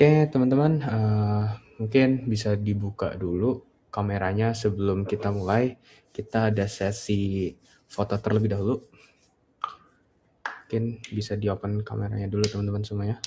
Oke, teman-teman, mungkin bisa dibuka dulu kameranya sebelum kita mulai. Kita ada sesi foto terlebih dahulu. Mungkin bisa di-open kameranya dulu teman-teman semuanya.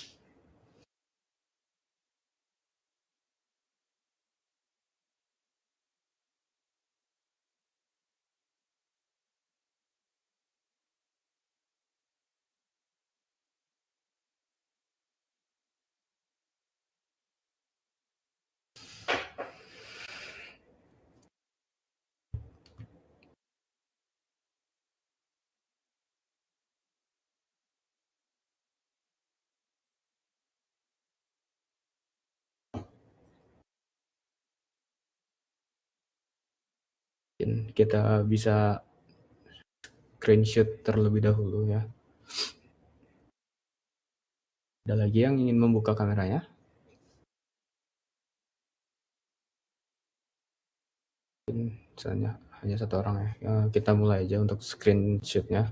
Mungkin kita bisa screenshot terlebih dahulu ya. Ada lagi yang ingin membuka kameranya? Misalnya hanya satu orang ya. Kita mulai aja untuk screenshotnya.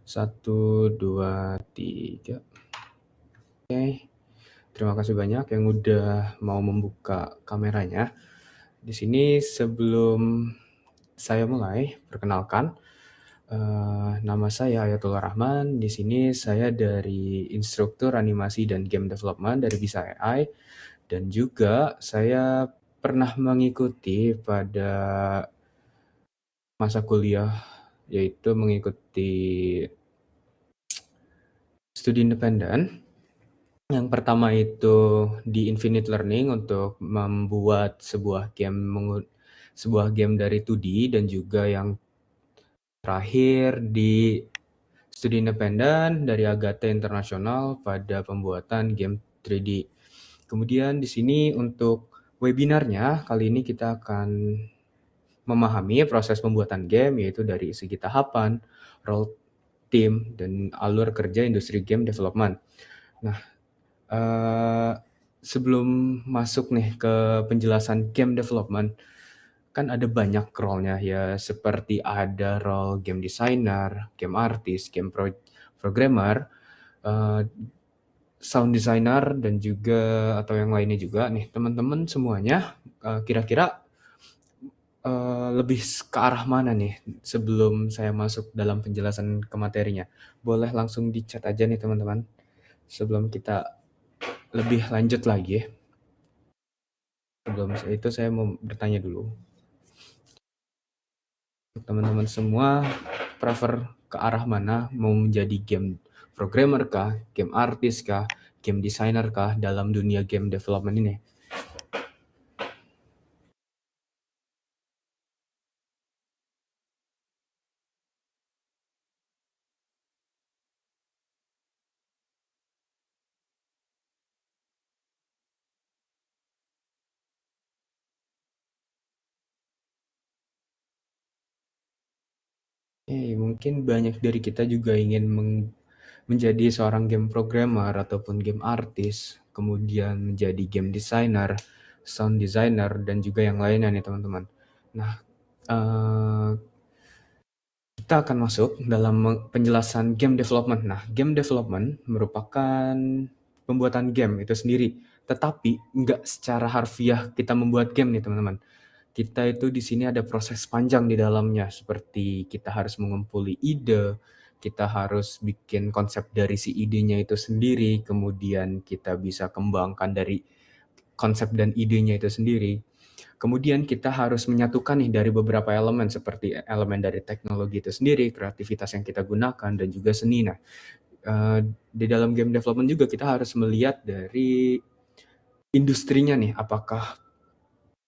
1, 2, 3. Oke, terima kasih banyak yang udah mau membuka kameranya. Di sini sebelum saya mulai, perkenalkan, nama saya Ayatullah Rahman. Di sini saya dari instruktur animasi dan game development dari Bisa AI, dan juga saya pernah mengikuti pada masa kuliah, yaitu mengikuti studi independen. Yang pertama itu di Infinite Learning untuk membuat sebuah game dari 2D, dan juga yang terakhir di studi independen dari Agate Internasional pada pembuatan game 3D. Kemudian di sini untuk webinarnya kali ini kita akan memahami proses pembuatan game, yaitu dari segi tahapan, role team, dan alur kerja industri game development. Nah, sebelum masuk nih ke penjelasan game development, kan ada banyak role-nya ya, seperti ada role game designer, game artist, game programmer, sound designer, dan juga atau yang lainnya juga nih. Teman-teman semuanya kira-kira lebih ke arah mana nih sebelum saya masuk dalam penjelasan ke materinya? Boleh langsung di chat aja nih teman-teman sebelum kita lebih lanjut lagi. Sebelum itu saya mau bertanya dulu. Teman-teman semua prefer ke arah mana? Mau menjadi game programmer kah, game artist kah, game designer kah dalam dunia game development ini? Mungkin banyak dari kita juga ingin menjadi seorang game programmer ataupun game artist, kemudian menjadi game designer, sound designer, dan juga yang lainnya nih teman-teman. Nah, kita akan masuk dalam penjelasan game development. Nah, game development merupakan pembuatan game itu sendiri, tetapi nggak secara harfiah kita membuat game nih teman-teman. Kita itu di sini ada proses panjang di dalamnya, seperti kita harus mengumpuli ide, kita harus bikin konsep dari si idenya itu sendiri, kemudian kita bisa kembangkan dari konsep dan idenya itu sendiri. Kemudian kita harus menyatukan nih dari beberapa elemen, seperti elemen dari teknologi itu sendiri, kreativitas yang kita gunakan, dan juga seni. Nah, di dalam game development juga kita harus melihat dari industrinya nih, apakah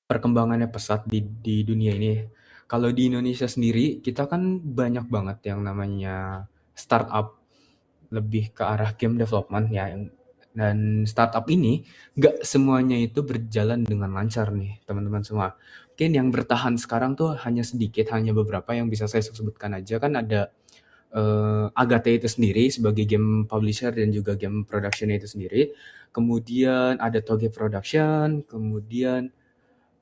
perkembangannya pesat di dunia ini. Kalau di Indonesia sendiri, kita kan banyak banget yang namanya startup, lebih ke arah game development ya. Dan startup ini nggak semuanya itu berjalan dengan lancar nih, teman-teman semua. Mungkin yang bertahan sekarang tuh hanya sedikit, hanya beberapa yang bisa saya sebutkan aja. Kan ada Agate itu sendiri sebagai game publisher dan juga game production itu sendiri. Kemudian ada Toge Production, kemudian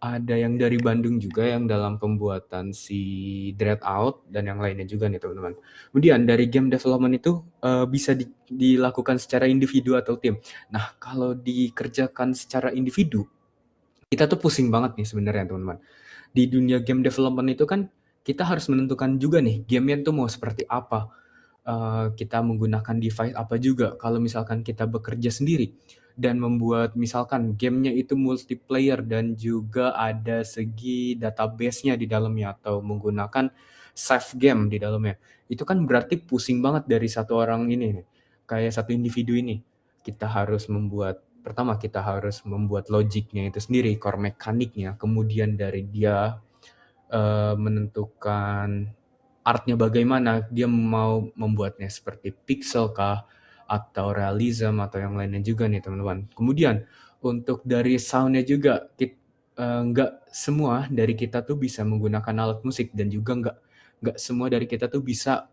Ada yang dari Bandung juga yang dalam pembuatan si Dreadout dan yang lainnya juga nih teman-teman. Kemudian dari game development itu bisa dilakukan secara individu atau tim. Nah, kalau dikerjakan secara individu, kita tuh pusing banget nih sebenarnya teman-teman. Di dunia game development itu kan kita harus menentukan juga nih gamenya tuh mau seperti apa. Kita menggunakan device apa juga kalau misalkan kita bekerja sendiri dan membuat misalkan gamenya itu multiplayer dan juga ada segi database-nya di dalamnya atau menggunakan save game di dalamnya. Itu kan berarti pusing banget dari satu orang ini nih, kayak satu individu ini. Kita harus membuat pertama kita harus membuat logiknya itu sendiri, core mekaniknya, kemudian dari dia menentukan artnya bagaimana, dia mau membuatnya seperti pixel kah, atau realism, atau yang lainnya juga nih teman-teman. Kemudian untuk dari soundnya juga, nggak semua dari kita tuh bisa menggunakan alat musik dan juga nggak semua dari kita tuh bisa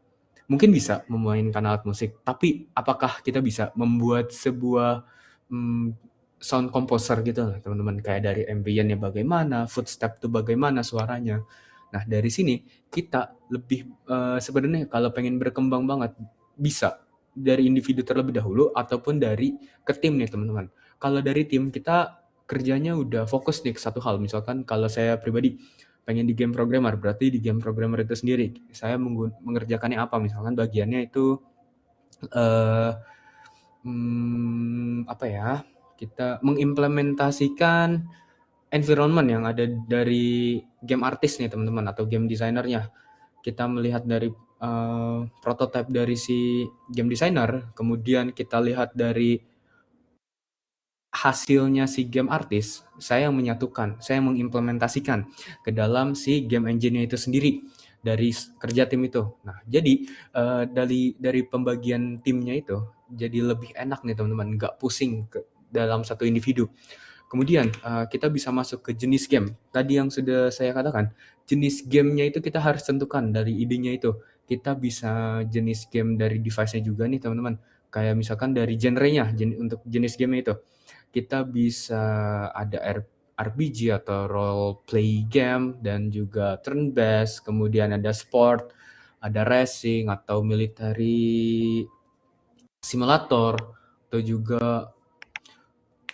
mungkin bisa memainkan alat musik, tapi apakah kita bisa membuat sebuah mmm, sound composer gitu loh teman-teman, kayak dari ambient-nya bagaimana, footstep tuh bagaimana suaranya. Nah dari sini kita lebih, sebenarnya kalau pengen berkembang banget, bisa dari individu terlebih dahulu ataupun dari ke tim nih teman-teman. Kalau dari tim kita kerjanya udah fokus nih ke satu hal, misalkan kalau saya pribadi pengen di game programmer, berarti di game programmer itu sendiri saya mengerjakannya apa, misalkan bagiannya itu, eee, apa ya, kita mengimplementasikan environment yang ada dari game artist nih teman-teman atau game designer-nya. Kita melihat dari, prototipe dari si game designer, kemudian kita lihat dari hasilnya si game artis, saya yang menyatukan, saya yang mengimplementasikan ke dalam si game engine-nya itu sendiri, dari kerja tim itu. Nah, jadi, dari pembagian timnya itu, jadi lebih enak nih teman-teman, nggak pusing ke dalam satu individu. Kemudian, kita bisa masuk ke jenis game. Tadi yang sudah saya katakan, jenis gamenya itu kita harus tentukan dari idenya itu. Kita bisa jenis game dari device-nya juga nih teman-teman, kayak misalkan dari genrenya, untuk jenis game itu. Kita bisa ada RPG atau role play game dan juga turn based, kemudian ada sport, ada racing atau military simulator, atau juga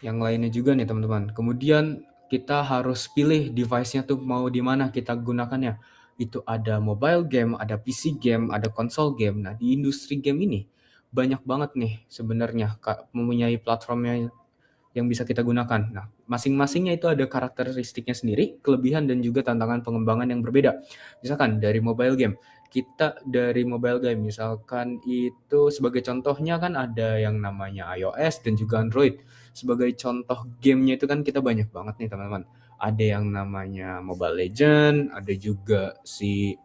yang lainnya juga nih teman-teman. Kemudian kita harus pilih device-nya tuh mau di mana kita gunakannya. Itu ada mobile game, ada PC game, ada console game. Nah, di industri game ini banyak banget nih sebenarnya mempunyai platformnya yang bisa kita gunakan. Nah, masing-masingnya itu ada karakteristiknya sendiri, kelebihan dan juga tantangan pengembangan yang berbeda. Misalkan dari mobile game, kita dari mobile game misalkan itu sebagai contohnya kan ada yang namanya iOS dan juga Android. Sebagai contoh gamenya itu kan kita banyak banget nih teman-teman. Ada yang namanya Mobile Legend, ada juga si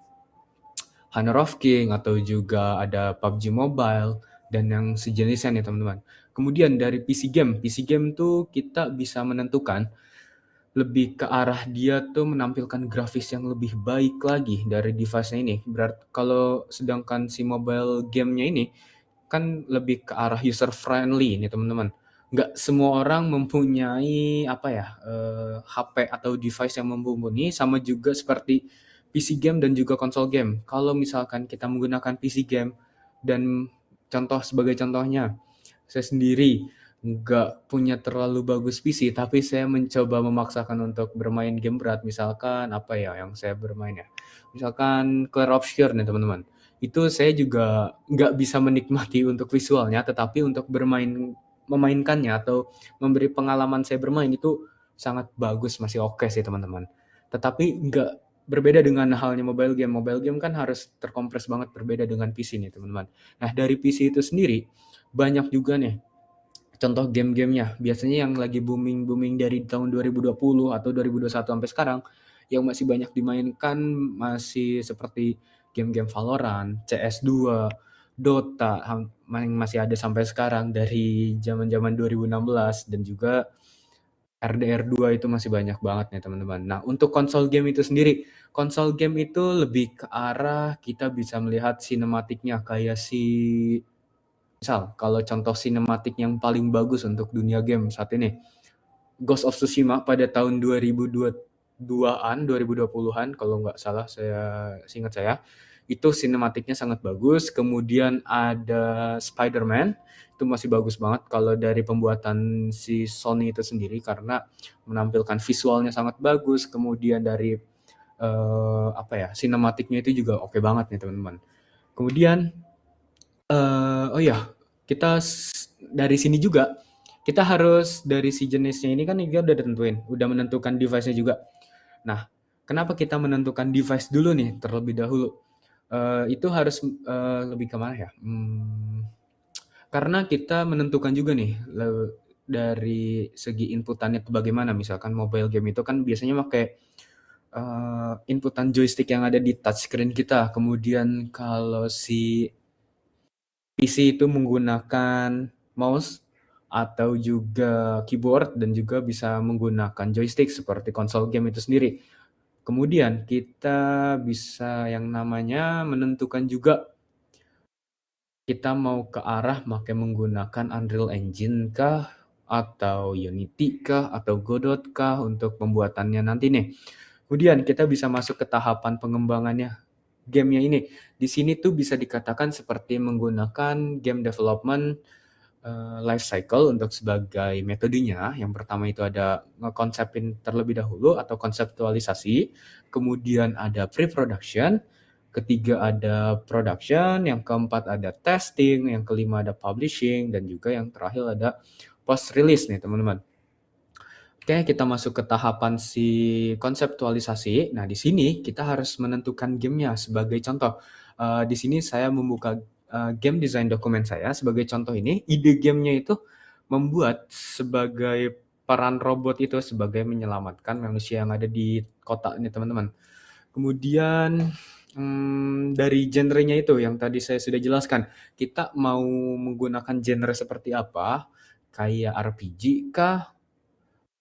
Honor of King atau juga ada PUBG Mobile dan yang sejenisnya nih teman-teman. Kemudian dari PC game tuh kita bisa menentukan lebih ke arah dia tuh menampilkan grafis yang lebih baik lagi dari device-nya ini. Kalau sedangkan si mobile game-nya ini kan lebih ke arah user friendly nih teman-teman. Nggak semua orang mempunyai apa ya, HP atau device yang mumpuni sama juga seperti PC game dan juga konsol game. Kalau misalkan kita menggunakan PC game dan sebagai contohnya, saya sendiri nggak punya terlalu bagus PC, tapi saya mencoba memaksakan untuk bermain game berat. Misalkan apa ya yang saya bermain ya, misalkan Clair Obscur nih teman-teman. Itu saya juga nggak bisa menikmati untuk visualnya, tetapi untuk memainkannya atau memberi pengalaman saya bermain itu sangat bagus, masih oke sih teman-teman. Tetapi nggak berbeda dengan halnya mobile game. Mobile game kan harus terkompres banget, berbeda dengan PC nih teman-teman. Nah dari PC itu sendiri, banyak juga nih contoh game-gamenya. Biasanya yang lagi booming-booming dari tahun 2020 atau 2021 sampai sekarang, yang masih banyak dimainkan masih seperti game-game Valorant, CS2, Dota, yang masih ada sampai sekarang dari zaman-zaman 2016 dan juga RDR2 itu masih banyak banget nih teman-teman. Nah untuk konsol game itu sendiri, konsol game itu lebih ke arah kita bisa melihat sinematiknya kayak misal kalau contoh sinematik yang paling bagus untuk dunia game saat ini, Ghost of Tsushima pada tahun 2002. 2002-an, 2020-an kalau nggak salah seingat saya. Itu sinematiknya sangat bagus. Kemudian ada Spider-Man, itu masih bagus banget kalau dari pembuatan si Sony itu sendiri karena menampilkan visualnya sangat bagus. Kemudian dari sinematiknya itu juga oke banget nih teman-teman. Kemudian oh iya, dari sini juga kita harus dari si jenisnya ini kan kita udah tentuin, udah menentukan device-nya juga. Nah, kenapa kita menentukan device dulu nih terlebih dahulu? Itu harus lebih ke mana ya? Karena kita menentukan juga nih dari segi inputannya itu bagaimana. Misalkan mobile game itu kan biasanya pakai inputan joystick yang ada di touchscreen kita. Kemudian kalau si PC itu menggunakan mouse atau juga keyboard dan juga bisa menggunakan joystick seperti konsol game itu sendiri. Kemudian kita bisa yang namanya menentukan juga kita mau ke arah menggunakan Unreal Engine kah atau Unity kah atau Godot kah untuk pembuatannya nanti nih. Kemudian kita bisa masuk ke tahapan pengembangannya gamenya ini. Di sini tuh bisa dikatakan seperti menggunakan game development life cycle untuk sebagai metodenya. Yang pertama itu ada ngekonsepin terlebih dahulu atau konseptualisasi, kemudian ada pre-production, ketiga ada production, yang keempat ada testing, yang kelima ada publishing, dan juga yang terakhir ada post-release nih teman-teman. Oke, kita masuk ke tahapan si konseptualisasi. Nah, di sini kita harus menentukan gamenya. Sebagai contoh, di sini saya membuka game design dokumen saya. Sebagai contoh ini, ide gamenya itu membuat sebagai peran robot itu sebagai menyelamatkan manusia yang ada di kota ini, teman-teman. Kemudian dari genrenya itu yang tadi saya sudah jelaskan, kita mau menggunakan genre seperti apa? Kayak RPG kah?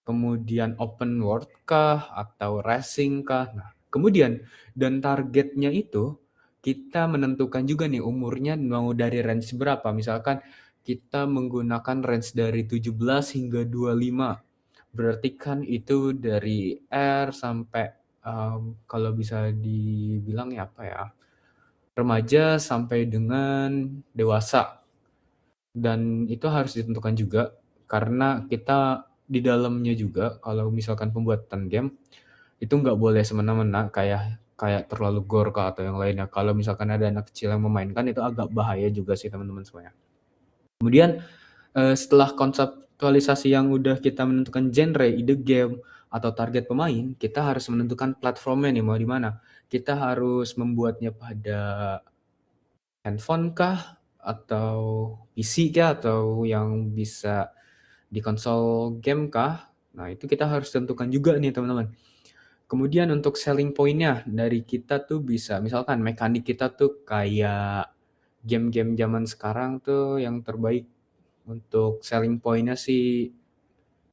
Kemudian open world kah atau racing kah. Nah, kemudian dan targetnya itu kita menentukan juga nih umurnya mau dari range berapa. Misalkan kita menggunakan range dari 17 hingga 25. Berarti kan itu dari R sampai kalau bisa dibilang ya apa ya? Remaja sampai dengan dewasa. Dan itu harus ditentukan juga karena kita di dalamnya juga kalau misalkan pembuatan game itu nggak boleh semena-mena kayak kayak terlalu gore kah atau yang lainnya. Kalau misalkan ada anak kecil yang memainkan itu agak bahaya juga sih teman-teman semuanya. Kemudian setelah konseptualisasi yang udah kita menentukan genre, ide game atau target pemain, kita harus menentukan platformnya nih mau di mana. Kita harus membuatnya pada handphone kah? Atau PC kah? Atau yang bisa di konsol game kah? Nah, itu kita harus tentukan juga nih teman-teman. Kemudian untuk selling point-nya dari kita tuh bisa, misalkan mekanik kita tuh kayak game-game zaman sekarang tuh yang terbaik untuk selling point-nya sih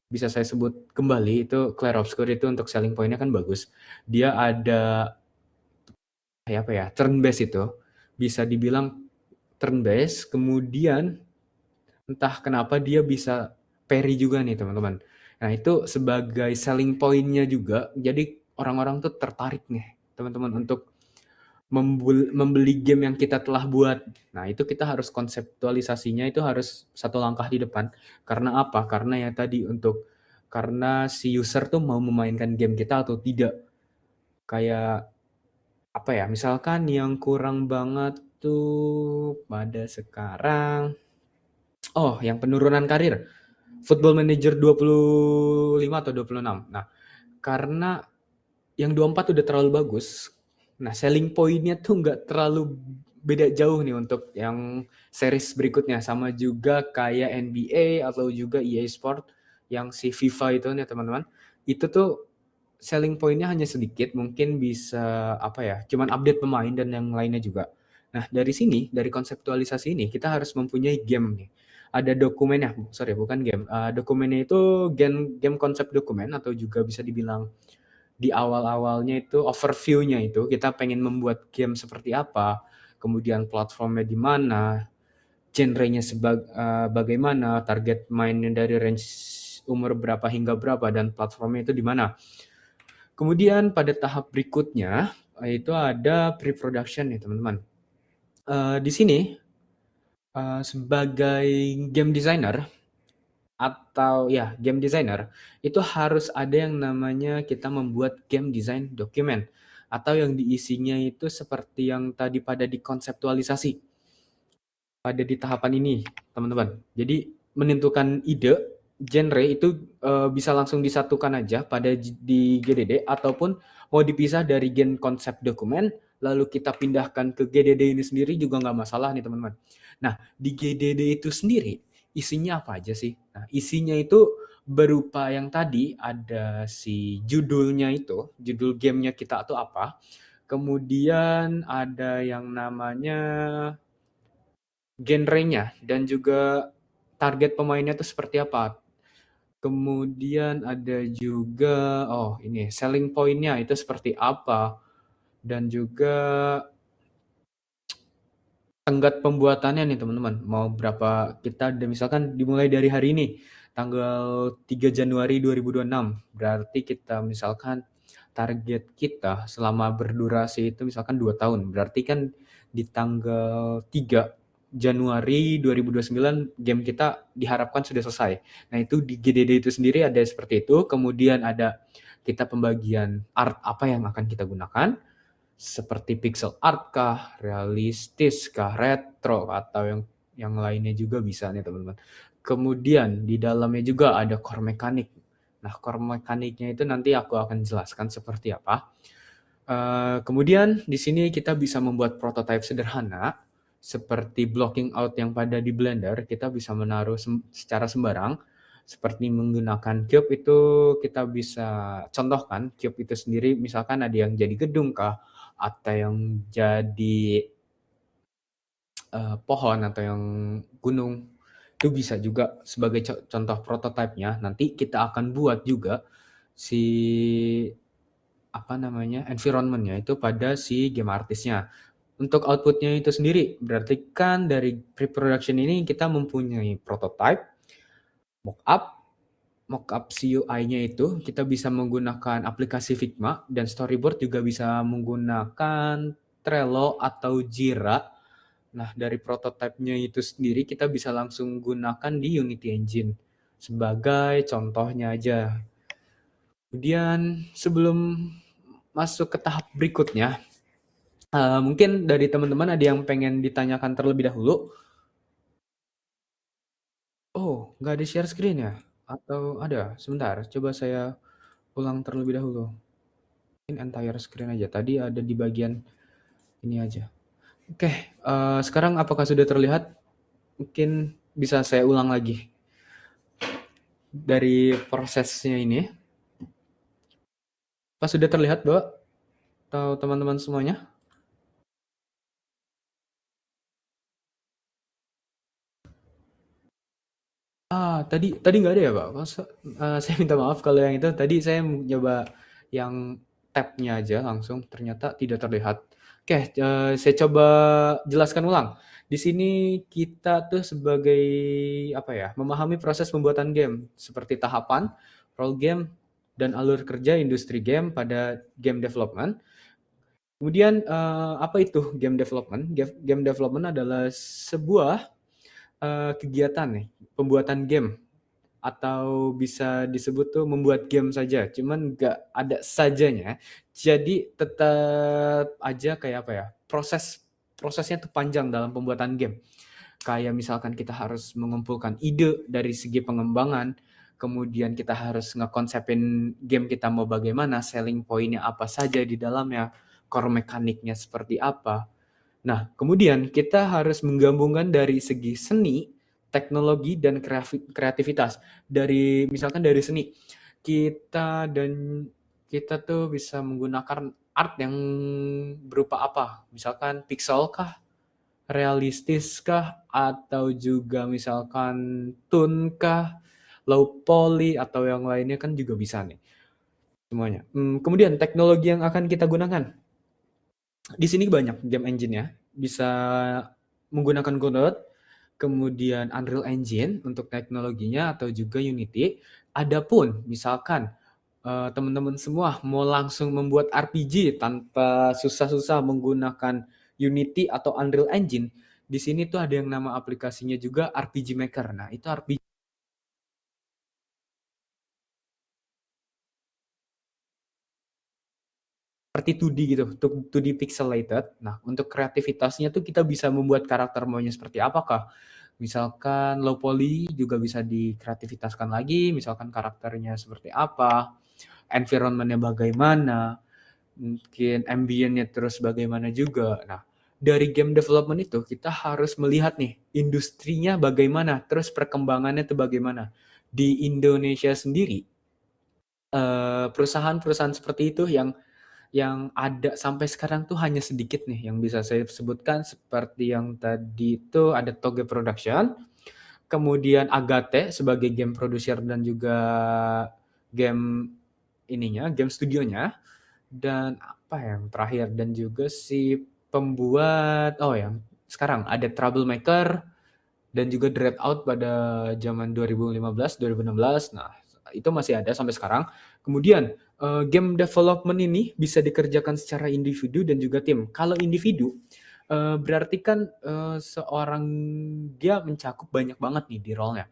bisa saya sebut kembali itu Clair Obscur itu untuk selling point-nya kan bagus. Dia ada kayak apa ya, turn based itu. Bisa dibilang turn based, kemudian entah kenapa dia bisa parry juga nih teman-teman. Nah itu sebagai selling point-nya juga, jadi orang-orang tuh tertarik nih teman-teman untuk membeli game yang kita telah buat. Nah itu kita harus konseptualisasinya itu harus satu langkah di depan. Karena apa? Karena ya tadi karena si user tuh mau memainkan game kita atau tidak. Kayak apa ya? Misalkan yang kurang banget tuh pada sekarang, yang penurunan karir. Football Manager 25 atau 26. Nah, karena yang 24 udah terlalu bagus. Nah, selling point-nya tuh nggak terlalu beda jauh nih untuk yang series berikutnya. Sama juga kayak NBA atau juga EA Sport yang si FIFA itu nih teman-teman. Itu tuh selling point-nya hanya sedikit, mungkin bisa apa ya, cuman update pemain dan yang lainnya juga. Nah, dari sini, dari konseptualisasi ini kita harus mempunyai game nih. Ada dokumennya, sorry bukan game. Dokumennya itu game konsep dokumen atau juga bisa dibilang di awal-awalnya itu overview-nya itu kita pengen membuat game seperti apa, kemudian platformnya di mana, genrenya bagaimana, target mainnya dari range umur berapa hingga berapa dan platformnya itu di mana. Kemudian pada tahap berikutnya itu ada pre-production nih teman-teman. Di sini sebagai game designer atau ya game designer itu harus ada yang namanya kita membuat game design document atau yang diisinya itu seperti yang tadi pada dikonseptualisasi pada di tahapan ini teman-teman. Jadi menentukan ide genre itu bisa langsung disatukan aja pada di GDD ataupun mau dipisah dari gen konsep dokumen lalu kita pindahkan ke GDD ini sendiri juga nggak masalah nih teman-teman. Nah di GDD itu sendiri isinya apa aja sih? Nah isinya itu berupa yang tadi ada si judulnya itu, judul gamenya kita atau apa. Kemudian ada yang namanya genrenya dan juga target pemainnya itu seperti apa. Kemudian ada juga, oh ini selling point-nya itu seperti apa. Dan juga tenggat pembuatannya nih teman-teman. Mau berapa kita misalkan dimulai dari hari ini, tanggal 3 Januari 2026. Berarti kita misalkan target kita selama berdurasi itu misalkan 2 tahun. Berarti kan di tanggal 3 Januari 2029 game kita diharapkan sudah selesai. Nah itu di GDD itu sendiri ada seperti itu. Kemudian ada kita pembagian art apa yang akan kita gunakan seperti pixel art kah, realistis kah, retro atau yang lainnya juga bisa nih teman-teman. Kemudian di dalamnya juga ada core mekanik. Nah, core mekaniknya itu nanti aku akan jelaskan seperti apa. Kemudian di sini kita bisa membuat prototipe sederhana seperti blocking out yang pada di Blender, kita bisa menaruh secara sembarang seperti menggunakan cube itu kita bisa contohkan cube itu sendiri misalkan ada yang jadi gedung kah atau yang jadi pohon atau yang gunung itu bisa juga sebagai contoh prototipenya. Nanti kita akan buat juga si apa namanya environment-nya itu pada si game artisnya. Untuk outputnya itu sendiri berarti kan dari pre-production ini kita mempunyai prototype, mockup CUI-nya itu kita bisa menggunakan aplikasi Figma dan storyboard juga bisa menggunakan Trello atau Jira. Nah, dari prototipe-nya itu sendiri kita bisa langsung gunakan di Unity Engine sebagai contohnya aja. Kemudian sebelum masuk ke tahap berikutnya, mungkin dari teman-teman ada yang pengen ditanyakan terlebih dahulu. Oh, nggak ada share screen ya? Atau ada? Sebentar, coba saya ulang terlebih dahulu. Ini entire screen aja. Tadi ada di bagian ini aja. Oke, sekarang apakah sudah terlihat? Mungkin bisa saya ulang lagi dari prosesnya ini. Apa sudah terlihat, Mbak? Atau teman-teman semuanya? Tadi nggak ada ya, Pak? Saya minta maaf kalau yang itu. Tadi saya mencoba yang tab-nya aja langsung, ternyata tidak terlihat. Oke, saya coba jelaskan ulang. Di sini kita tuh sebagai apa ya, memahami proses pembuatan game seperti tahapan, role game, dan alur kerja industri game pada game development. Kemudian apa itu game development? Game development adalah sebuah kegiatan nih, pembuatan game atau bisa disebut tuh membuat game saja, cuman nggak ada sajanya. Jadi tetap aja kayak apa ya, prosesnya tuh panjang dalam pembuatan game. Kayak misalkan kita harus mengumpulkan ide dari segi pengembangan, kemudian kita harus ngekonsepin game kita mau bagaimana, selling point-nya apa saja di dalamnya, core mekaniknya seperti apa. Nah, kemudian kita harus menggabungkan dari segi seni, teknologi, dan kreativitas. Misalkan dari seni, kita tuh bisa menggunakan art yang berupa apa? Misalkan pixel kah, realistis kah, atau juga misalkan tone kah, low poly atau yang lainnya kan juga bisa nih semuanya. Kemudian teknologi yang akan kita gunakan. Di sini banyak game engine-nya, bisa menggunakan Godot, kemudian Unreal Engine untuk teknologinya atau juga Unity. Adapun misalkan teman-teman semua mau langsung membuat RPG tanpa susah-susah menggunakan Unity atau Unreal Engine, di sini tuh ada yang nama aplikasinya juga RPG Maker. Nah, itu RPG seperti 2D gitu, 2D pixelated. Nah, untuk kreativitasnya tuh kita bisa membuat karakter maunya seperti apakah. Misalkan low poly juga bisa dikreativitaskan lagi, misalkan karakternya seperti apa, environment-nya bagaimana, mungkin ambience-nya terus bagaimana juga. Nah, dari game development itu kita harus melihat nih industrinya bagaimana, terus perkembangannya itu bagaimana. Di Indonesia sendiri, perusahaan-perusahaan seperti itu yang ada sampai sekarang tuh hanya sedikit nih yang bisa saya sebutkan, seperti yang tadi itu ada Toge Production, kemudian Agate sebagai game producer dan juga game game studionya, dan apa yang terakhir, dan juga si pembuat yang sekarang ada Troublemaker dan juga Dreadout pada zaman 2015, 2016. Nah, itu masih ada sampai sekarang. Kemudian game development ini bisa dikerjakan secara individu dan juga tim. Kalau individu berarti kan seorang dia mencakup banyak banget nih di role-nya.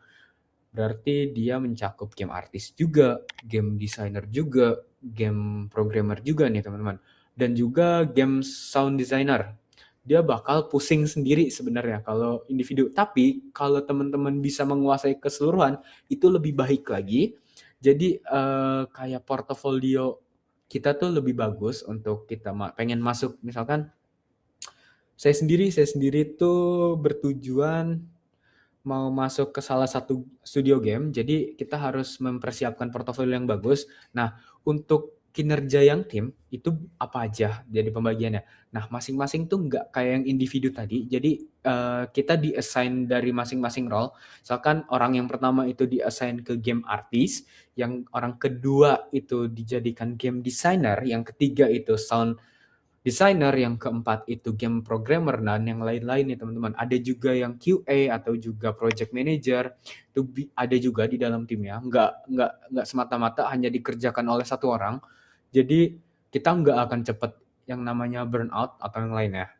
Berarti dia mencakup game artist juga, game designer juga, game programmer juga nih teman-teman. Dan juga game sound designer. Dia bakal pusing sendiri sebenarnya kalau individu. Tapi kalau teman-teman bisa menguasai keseluruhan, itu lebih baik lagi. Jadi kayak portofolio kita tuh lebih bagus untuk kita pengen masuk. Misalkan saya sendiri tuh bertujuan mau masuk ke salah satu studio game, jadi kita harus mempersiapkan portofolio yang bagus. Nah, untuk kinerja yang tim itu apa aja jadi pembagiannya. Nah, masing-masing tuh nggak kayak yang individu tadi. Jadi kita di-assign dari masing-masing role. Misalkan orang yang pertama itu di-assign ke game artist, yang orang kedua itu dijadikan game designer, yang ketiga itu sound designer, yang keempat itu game programmer, dan yang lain-lain nih teman-teman. Ada juga yang QA atau juga project manager, itu ada juga di dalam timnya. Nggak semata-mata hanya dikerjakan oleh satu orang. Jadi kita nggak akan cepat yang namanya burnout atau yang lainnya.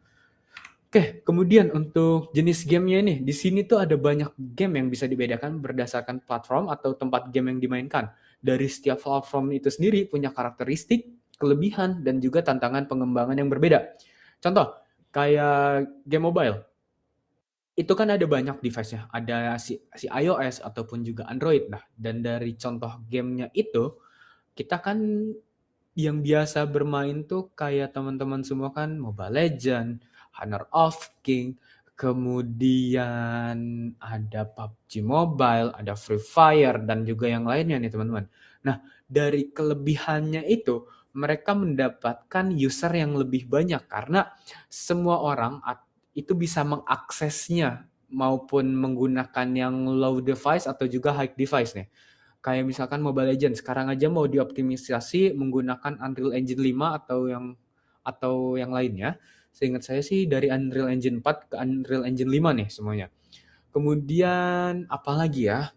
Oke, kemudian untuk jenis gamenya ini, di sini tuh ada banyak game yang bisa dibedakan berdasarkan platform atau tempat game yang dimainkan. Dari setiap platform itu sendiri punya karakteristik, kelebihan, dan juga tantangan pengembangan yang berbeda. Contoh, kayak game mobile, itu kan ada banyak device-nya. Ada si iOS ataupun juga Android. Nah, dan dari contoh gamenya itu, kita kan yang biasa bermain tuh kayak teman-teman semua kan Mobile Legend, Honor of King, kemudian ada PUBG Mobile, ada Free Fire, dan juga yang lainnya nih teman-teman. Nah, dari kelebihannya itu, mereka mendapatkan user yang lebih banyak karena semua orang itu bisa mengaksesnya maupun menggunakan yang low device atau juga high device nih. Kayak misalkan Mobile Legends sekarang aja mau dioptimisasi menggunakan Unreal Engine 5 atau yang lainnya. Seingat saya sih dari Unreal Engine 4 ke Unreal Engine 5 nih semuanya. Kemudian apalagi ya?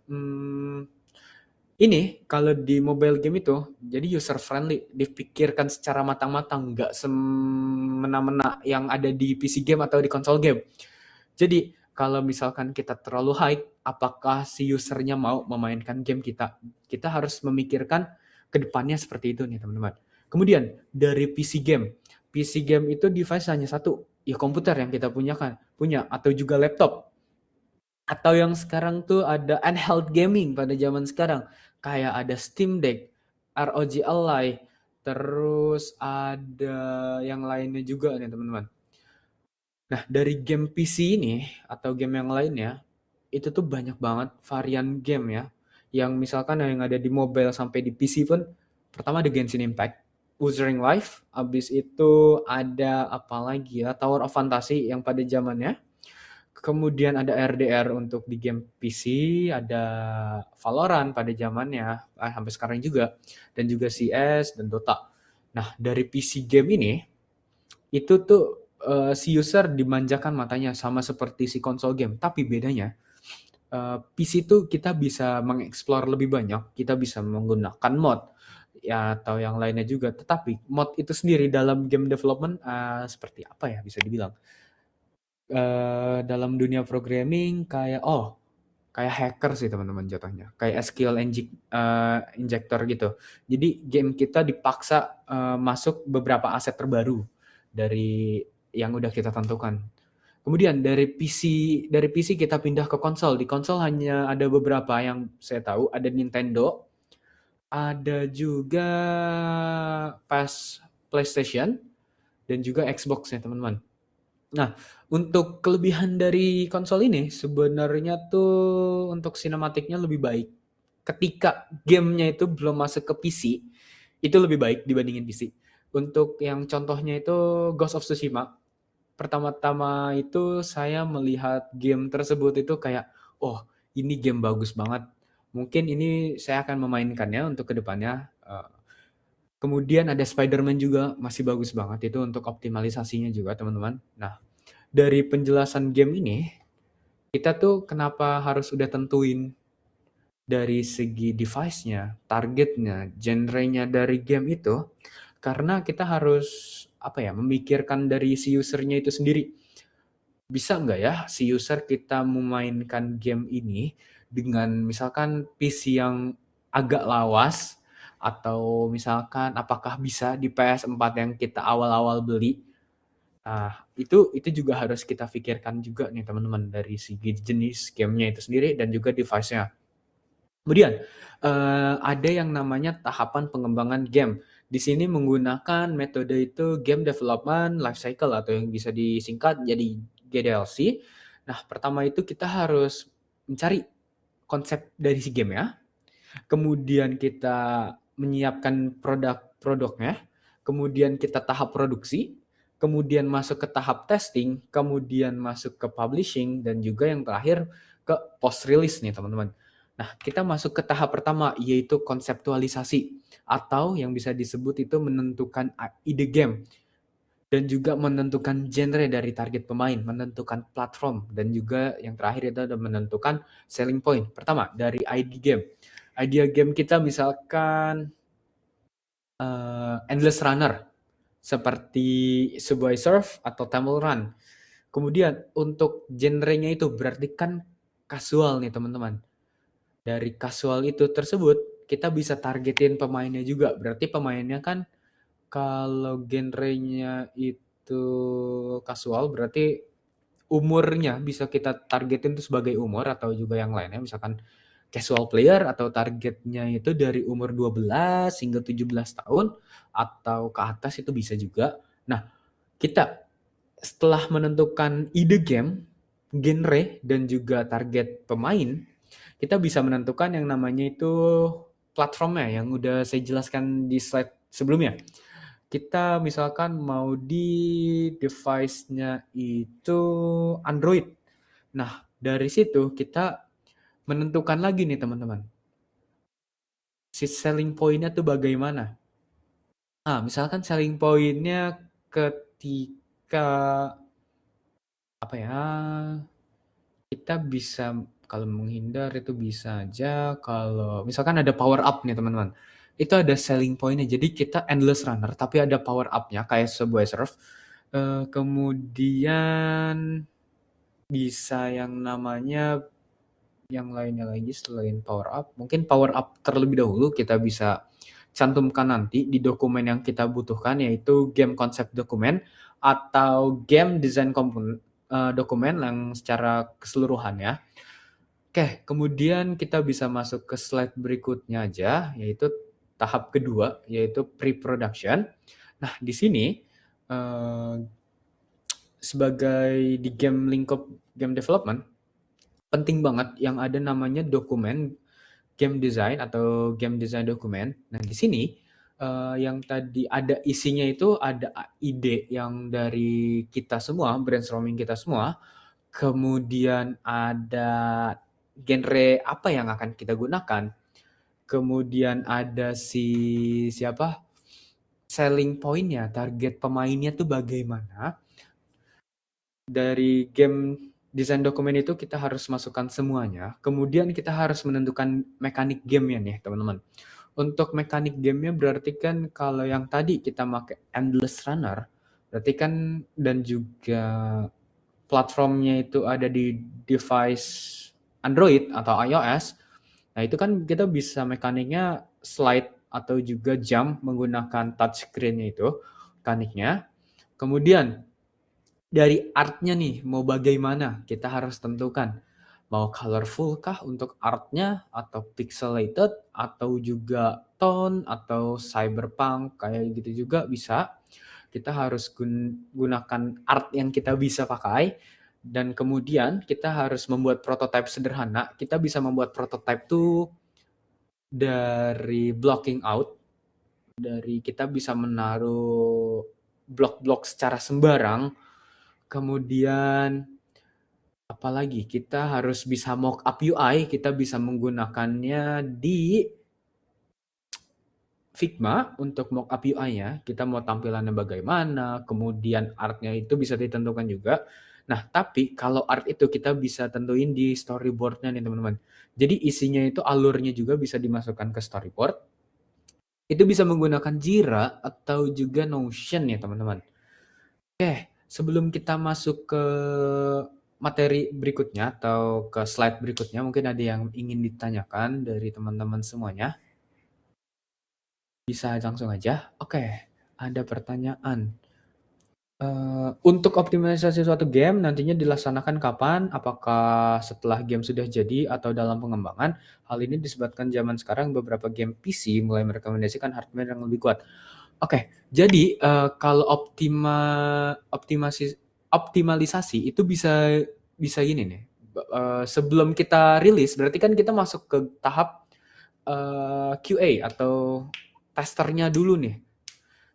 Ini kalau di mobile game itu jadi user friendly, dipikirkan secara matang-matang, nggak semena-mena yang ada di PC game atau di konsol game. Jadi kalau misalkan kita terlalu hype, apakah si usernya mau memainkan game kita? Kita harus memikirkan ke depannya seperti itu nih teman-teman. Kemudian dari PC game itu device hanya satu, ya komputer yang kita punya atau juga laptop. Atau yang sekarang tuh ada handheld gaming pada zaman sekarang. Kayak ada Steam Deck, ROG Ally, terus ada yang lainnya juga nih teman-teman. Nah, dari game PC ini atau game yang lainnya, itu tuh banyak banget varian game ya. Yang misalkan yang ada di mobile sampai di PC pun, pertama ada Genshin Impact, Wuthering Life, habis itu ada apa lagi ya, Tower of Fantasy yang pada zamannya. Kemudian ada RDR untuk di game PC, ada Valorant pada zamannya, sampai sekarang juga, dan juga CS dan Dota. Nah, dari PC game ini, itu tuh si user dimanjakan matanya sama seperti si konsol game, tapi bedanya PC itu kita bisa mengeksplor lebih banyak, kita bisa menggunakan mod, ya atau yang lainnya juga. Tetapi mod itu sendiri dalam game development seperti apa ya bisa dibilang? Dalam dunia programming kayak hacker sih teman-teman jatuhnya. Kayak SQL injector gitu. Jadi game kita dipaksa masuk beberapa aset terbaru dari yang udah kita tentukan. Kemudian dari PC kita pindah ke konsol. Di konsol hanya ada beberapa yang saya tahu, ada Nintendo, ada juga pas PlayStation dan juga Xbox ya teman-teman. Nah, untuk kelebihan dari konsol ini sebenarnya tuh untuk sinematiknya lebih baik. Ketika gamenya itu belum masuk ke PC, itu lebih baik dibandingin PC. Untuk yang contohnya itu Ghost of Tsushima. Pertama-tama itu saya melihat game tersebut itu kayak, oh ini game bagus banget. Mungkin ini saya akan memainkannya untuk kedepannya. Kemudian ada Spider-Man juga masih bagus banget itu untuk optimalisasinya juga teman-teman. Nah, dari penjelasan game ini, kita tuh kenapa harus udah tentuin dari segi device-nya, targetnya, genre-nya dari game itu, karena kita harus memikirkan dari si user-nya itu sendiri. Bisa nggak ya si user kita memainkan game ini dengan misalkan PC yang agak lawas, atau misalkan apakah bisa di PS4 yang kita awal-awal beli. Nah, itu juga harus kita pikirkan juga nih teman-teman dari segi jenis gamenya itu sendiri dan juga device-nya. Kemudian ada yang namanya tahapan pengembangan game. Di sini menggunakan metode itu Game Development Life Cycle atau yang bisa disingkat jadi GDLC. Nah, pertama itu kita harus mencari konsep dari si game ya. Kemudian kita menyiapkan produknya, kemudian kita tahap produksi, kemudian masuk ke tahap testing, kemudian masuk ke publishing, dan juga yang terakhir ke post release nih teman-teman. Nah, kita masuk ke tahap pertama yaitu konseptualisasi atau yang bisa disebut itu menentukan ide game dan juga menentukan genre dari target pemain, menentukan platform dan juga yang terakhir itu adalah menentukan selling point. Pertama, dari ide game. Idea game kita misalkan Endless Runner seperti Subway Surf atau Temple Run. Kemudian untuk genrenya itu berarti kan casual nih teman-teman. Dari casual itu tersebut kita bisa targetin pemainnya juga. Berarti pemainnya kan kalau genrenya itu casual berarti umurnya bisa kita targetin itu sebagai umur atau juga yang lainnya misalkan casual player atau targetnya itu dari umur 12 hingga 17 tahun atau ke atas itu bisa juga. Nah, kita setelah menentukan ide game, genre, dan juga target pemain, kita bisa menentukan yang namanya itu platformnya yang udah saya jelaskan di slide sebelumnya. Kita misalkan mau di device-nya itu Android. Nah, dari situ kita menentukan lagi nih teman-teman. Si selling point-nya tuh bagaimana? Nah, misalkan selling point-nya ketika apa ya? Kita bisa kalau menghindar itu bisa aja kalau misalkan ada power up nih teman-teman. Itu ada selling point-nya. Jadi kita endless runner tapi ada power up-nya kayak sebuah surf. Kemudian bisa yang namanya yang lainnya lagi selain power up. Mungkin power up terlebih dahulu kita bisa cantumkan nanti di dokumen yang kita butuhkan yaitu game concept dokumen atau game design dokumen yang secara keseluruhan ya. Oke, kemudian kita bisa masuk ke slide berikutnya aja, yaitu tahap kedua, yaitu pre-production. Nah, di sini sebagai di game lingkup game development, penting banget yang ada namanya dokumen game design atau game design dokumen. Nah, di sini yang tadi ada isinya itu ada ide yang dari kita semua, brainstorming kita semua, kemudian ada genre apa yang akan kita gunakan, kemudian ada selling point-nya, target pemainnya tuh bagaimana. Dari game desain dokumen itu kita harus masukkan semuanya, kemudian kita harus menentukan mekanik game-nya nih teman-teman. Untuk mekanik gamenya berarti kan kalau yang tadi kita pakai endless runner, berarti kan dan juga platformnya itu ada di device Android atau iOS. Nah, itu kan kita bisa mekaniknya slide atau juga jump menggunakan touchscreen-nya itu, mekaniknya. Kemudian dari art-nya nih, mau bagaimana kita harus tentukan. Mau colorful kah untuk art-nya, atau pixelated, atau juga tone, atau cyberpunk, kayak gitu juga bisa. Kita harus gunakan art yang kita bisa pakai, dan kemudian kita harus membuat prototype sederhana. Kita bisa membuat prototype tuh dari blocking out, dari kita bisa menaruh blok-blok secara sembarang, kemudian apalagi kita harus bisa mock up UI, kita bisa menggunakannya di Figma untuk mock up UI-nya. Kita mau tampilannya bagaimana, kemudian art-nya itu bisa ditentukan juga. Nah, tapi kalau art itu kita bisa tentuin di storyboard-nya nih teman-teman. Jadi isinya itu alurnya juga bisa dimasukkan ke storyboard. Itu bisa menggunakan Jira atau juga Notion ya teman-teman. Oke, sebelum kita masuk ke materi berikutnya atau ke slide berikutnya, mungkin ada yang ingin ditanyakan dari teman-teman semuanya. Bisa langsung aja. Oke, ada pertanyaan. Untuk optimalisasi suatu game nantinya dilaksanakan kapan? Apakah setelah game sudah jadi atau dalam pengembangan? Hal ini disebabkan zaman sekarang beberapa game PC mulai merekomendasikan hardware yang lebih kuat. Oke, jadi kalau optimalisasi itu bisa gini nih. Sebelum kita rilis, berarti kan kita masuk ke tahap QA atau testernya dulu nih.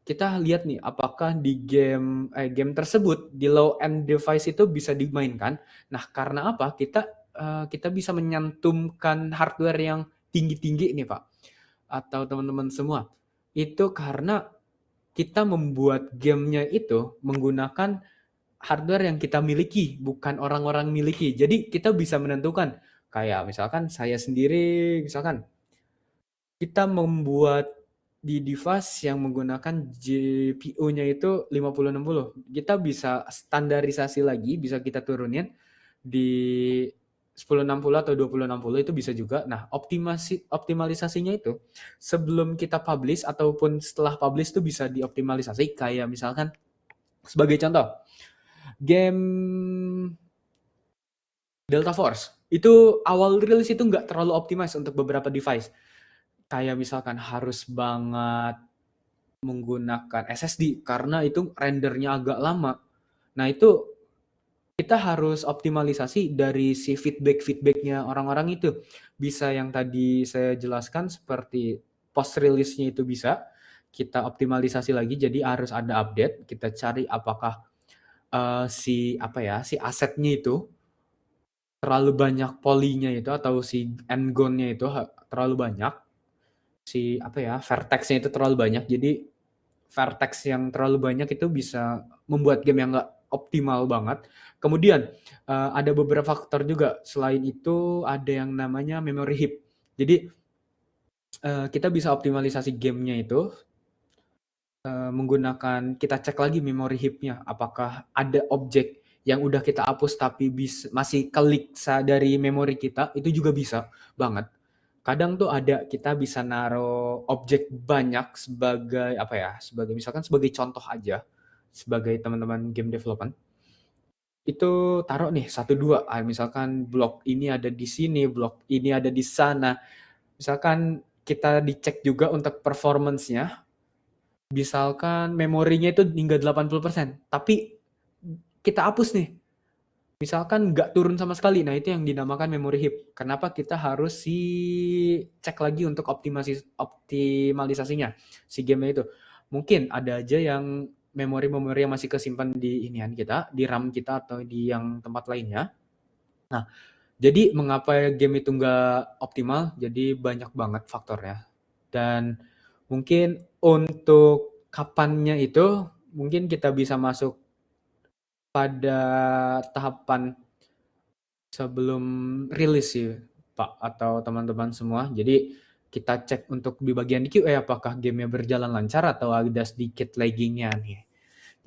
Kita lihat nih apakah di game tersebut di low end device itu bisa dimainkan. Nah, karena apa? Kita bisa menyantumkan hardware yang tinggi-tinggi nih, Pak, atau teman-teman semua. Itu karena kita membuat gamenya itu menggunakan hardware yang kita miliki, bukan orang-orang miliki. Jadi kita bisa menentukan, kayak misalkan saya sendiri, misalkan kita membuat di device yang menggunakan GPU-nya itu 5060. Kita bisa standarisasi lagi, bisa kita turunin di 1060 atau 2060 itu bisa juga. Nah, optimalisasinya itu sebelum kita publish ataupun setelah publish itu bisa dioptimalisasi, kayak misalkan sebagai contoh, game Delta Force itu awal rilis itu nggak terlalu optimize untuk beberapa device. Kayak misalkan harus banget menggunakan SSD karena itu rendernya agak lama. Nah, itu kita harus optimalisasi dari si feedback-feedbacknya orang-orang itu. Bisa yang tadi saya jelaskan seperti post release-nya itu bisa kita optimalisasi lagi, jadi harus ada update. Kita cari apakah si asetnya itu terlalu banyak polynya itu atau si n-gonnya itu terlalu banyak. Si vertex-nya itu terlalu banyak. Jadi vertex yang terlalu banyak itu bisa membuat game yang nggak optimal banget. Kemudian ada beberapa faktor juga. Selain itu ada yang namanya memory heap. Jadi kita bisa optimalisasi gamenya itu menggunakan, kita cek lagi memory heap-nya. Apakah ada objek yang udah kita hapus tapi masih kelik dari memori kita, itu juga bisa banget. Kadang tuh ada, kita bisa naruh objek banyak sebagai misalkan sebagai contoh aja, sebagai teman-teman game development, itu taruh nih 1, 2, misalkan blok ini ada di sini, blok ini ada di sana. Misalkan kita dicek juga untuk performance-nya, misalkan memorinya itu hingga 80%, tapi kita hapus nih. Misalkan nggak turun sama sekali, nah itu yang dinamakan memory heap. Kenapa kita harus cek lagi untuk optimalisasinya si game itu. Mungkin ada aja yang memori-memori yang masih kesimpan di inian kita, di RAM kita atau di yang tempat lainnya. Nah, jadi mengapa game itu nggak optimal? Jadi banyak banget faktornya. Dan mungkin untuk kapannya itu, mungkin kita bisa masuk pada tahapan sebelum rilis sih, Pak, atau teman-teman semua. Jadi kita cek untuk di bagian QA apakah gamenya berjalan lancar atau ada sedikit laggingnya nih.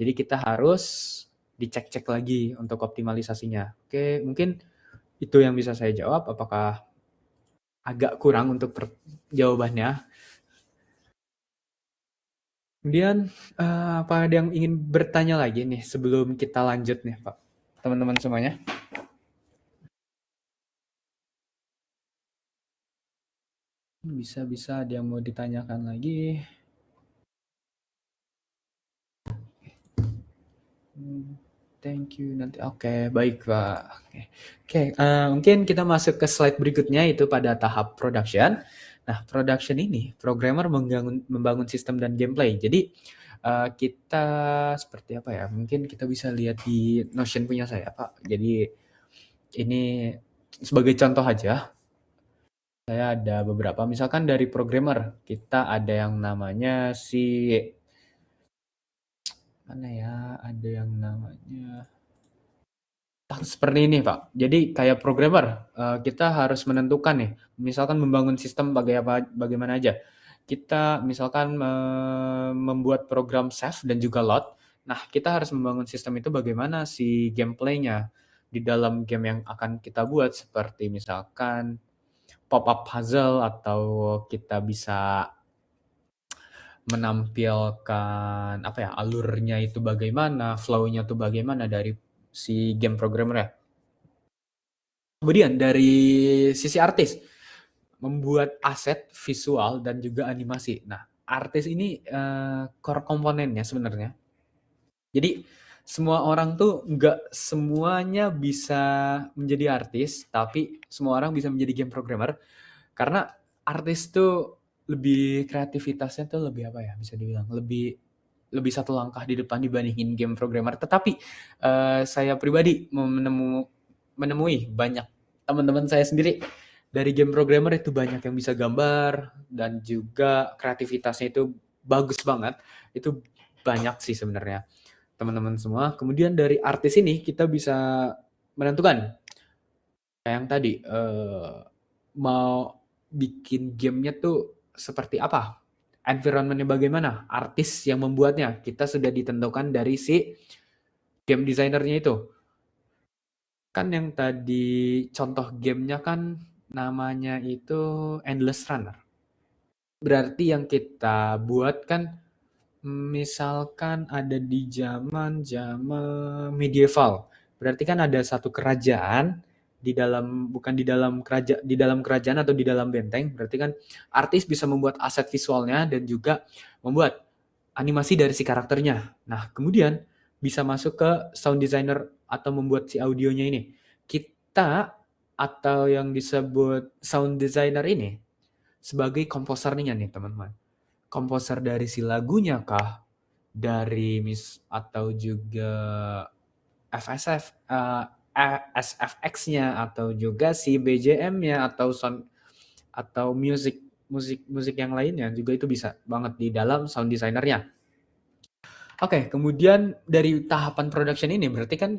Jadi kita harus dicek-cek lagi untuk optimalisasinya. Oke, mungkin itu yang bisa saya jawab. Apakah agak kurang untuk jawabannya? Kemudian apa ada yang ingin bertanya lagi nih sebelum kita lanjut nih Pak, teman-teman semuanya? Bisa-bisa ada yang mau ditanyakan lagi? Thank you nanti. Oke, baik Pak. Oke, mungkin kita masuk ke slide berikutnya itu pada tahap production. Nah, production ini programmer membangun sistem dan gameplay. Jadi kita seperti apa ya? Mungkin kita bisa lihat di Notion punya saya Pak. Jadi ini sebagai contoh aja. Saya ada beberapa, misalkan dari programmer, kita ada yang namanya mana ya, ada yang namanya seperti ini Pak. Jadi kayak programmer, kita harus menentukan nih, misalkan membangun sistem bagaimana aja. Kita misalkan membuat program save dan juga load. Nah, kita harus membangun sistem itu bagaimana si gameplaynya di dalam game yang akan kita buat, seperti misalkan pop-up puzzle atau kita bisa menampilkan apa ya, alurnya itu bagaimana, flow-nya itu bagaimana dari si game programmer ya. Kemudian dari sisi artis, membuat aset visual dan juga animasi. Nah, artis ini core komponennya sebenarnya. Jadi semua orang tuh nggak semuanya bisa menjadi artis, tapi semua orang bisa menjadi game programmer. Karena artis tuh lebih kreativitasnya tuh lebih apa ya, bisa dibilang lebih lebih satu langkah di depan dibandingin game programmer. Tetapi saya pribadi menemui banyak teman-teman saya sendiri dari game programmer itu banyak yang bisa gambar dan juga kreativitasnya itu bagus banget. Itu banyak sih sebenarnya teman-teman semua. Kemudian dari artis ini kita bisa menentukan kayak yang tadi mau bikin gamenya tuh seperti apa, environment-nya bagaimana, artis yang membuatnya, kita sudah ditentukan dari si game designernya itu. Kan yang tadi contoh gamenya kan namanya itu Endless Runner. Berarti yang kita buat kan misalkan ada di zaman medieval. Berarti kan ada satu kerajaan di dalam bukan di dalam kerajaan atau di dalam benteng. Berarti kan artis bisa membuat aset visualnya dan juga membuat animasi dari si karakternya. Nah, kemudian bisa masuk ke sound designer atau membuat si audionya ini. Kita atau yang disebut sound designer ini sebagai komposernya nih, teman-teman. Komposer dari si lagunya kah? Dari atau juga FSF, SFX-nya atau juga si BGM-nya atau sound atau musik yang lainnya juga itu bisa banget di dalam sound designer-nya. Oke, kemudian dari tahapan production ini berarti kan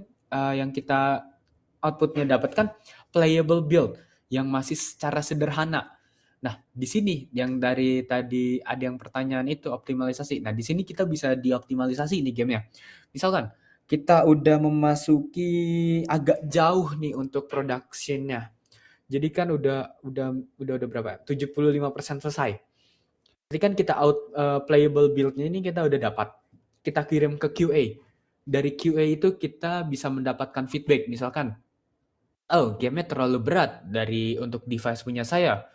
yang kita output-nya dapatkan playable build yang masih secara sederhana. Nah, di sini yang dari tadi ada yang pertanyaan itu optimalisasi. Nah, di sini kita bisa dioptimalisasi nih gamenya. Misalkan kita udah memasuki agak jauh nih untuk production-nya. Jadi kan udah berapa? 75% selesai. Jadi kan kita playable build-nya ini kita udah dapat. Kita kirim ke QA. Dari QA itu kita bisa mendapatkan feedback. Misalkan, oh gamenya terlalu berat untuk device punya saya.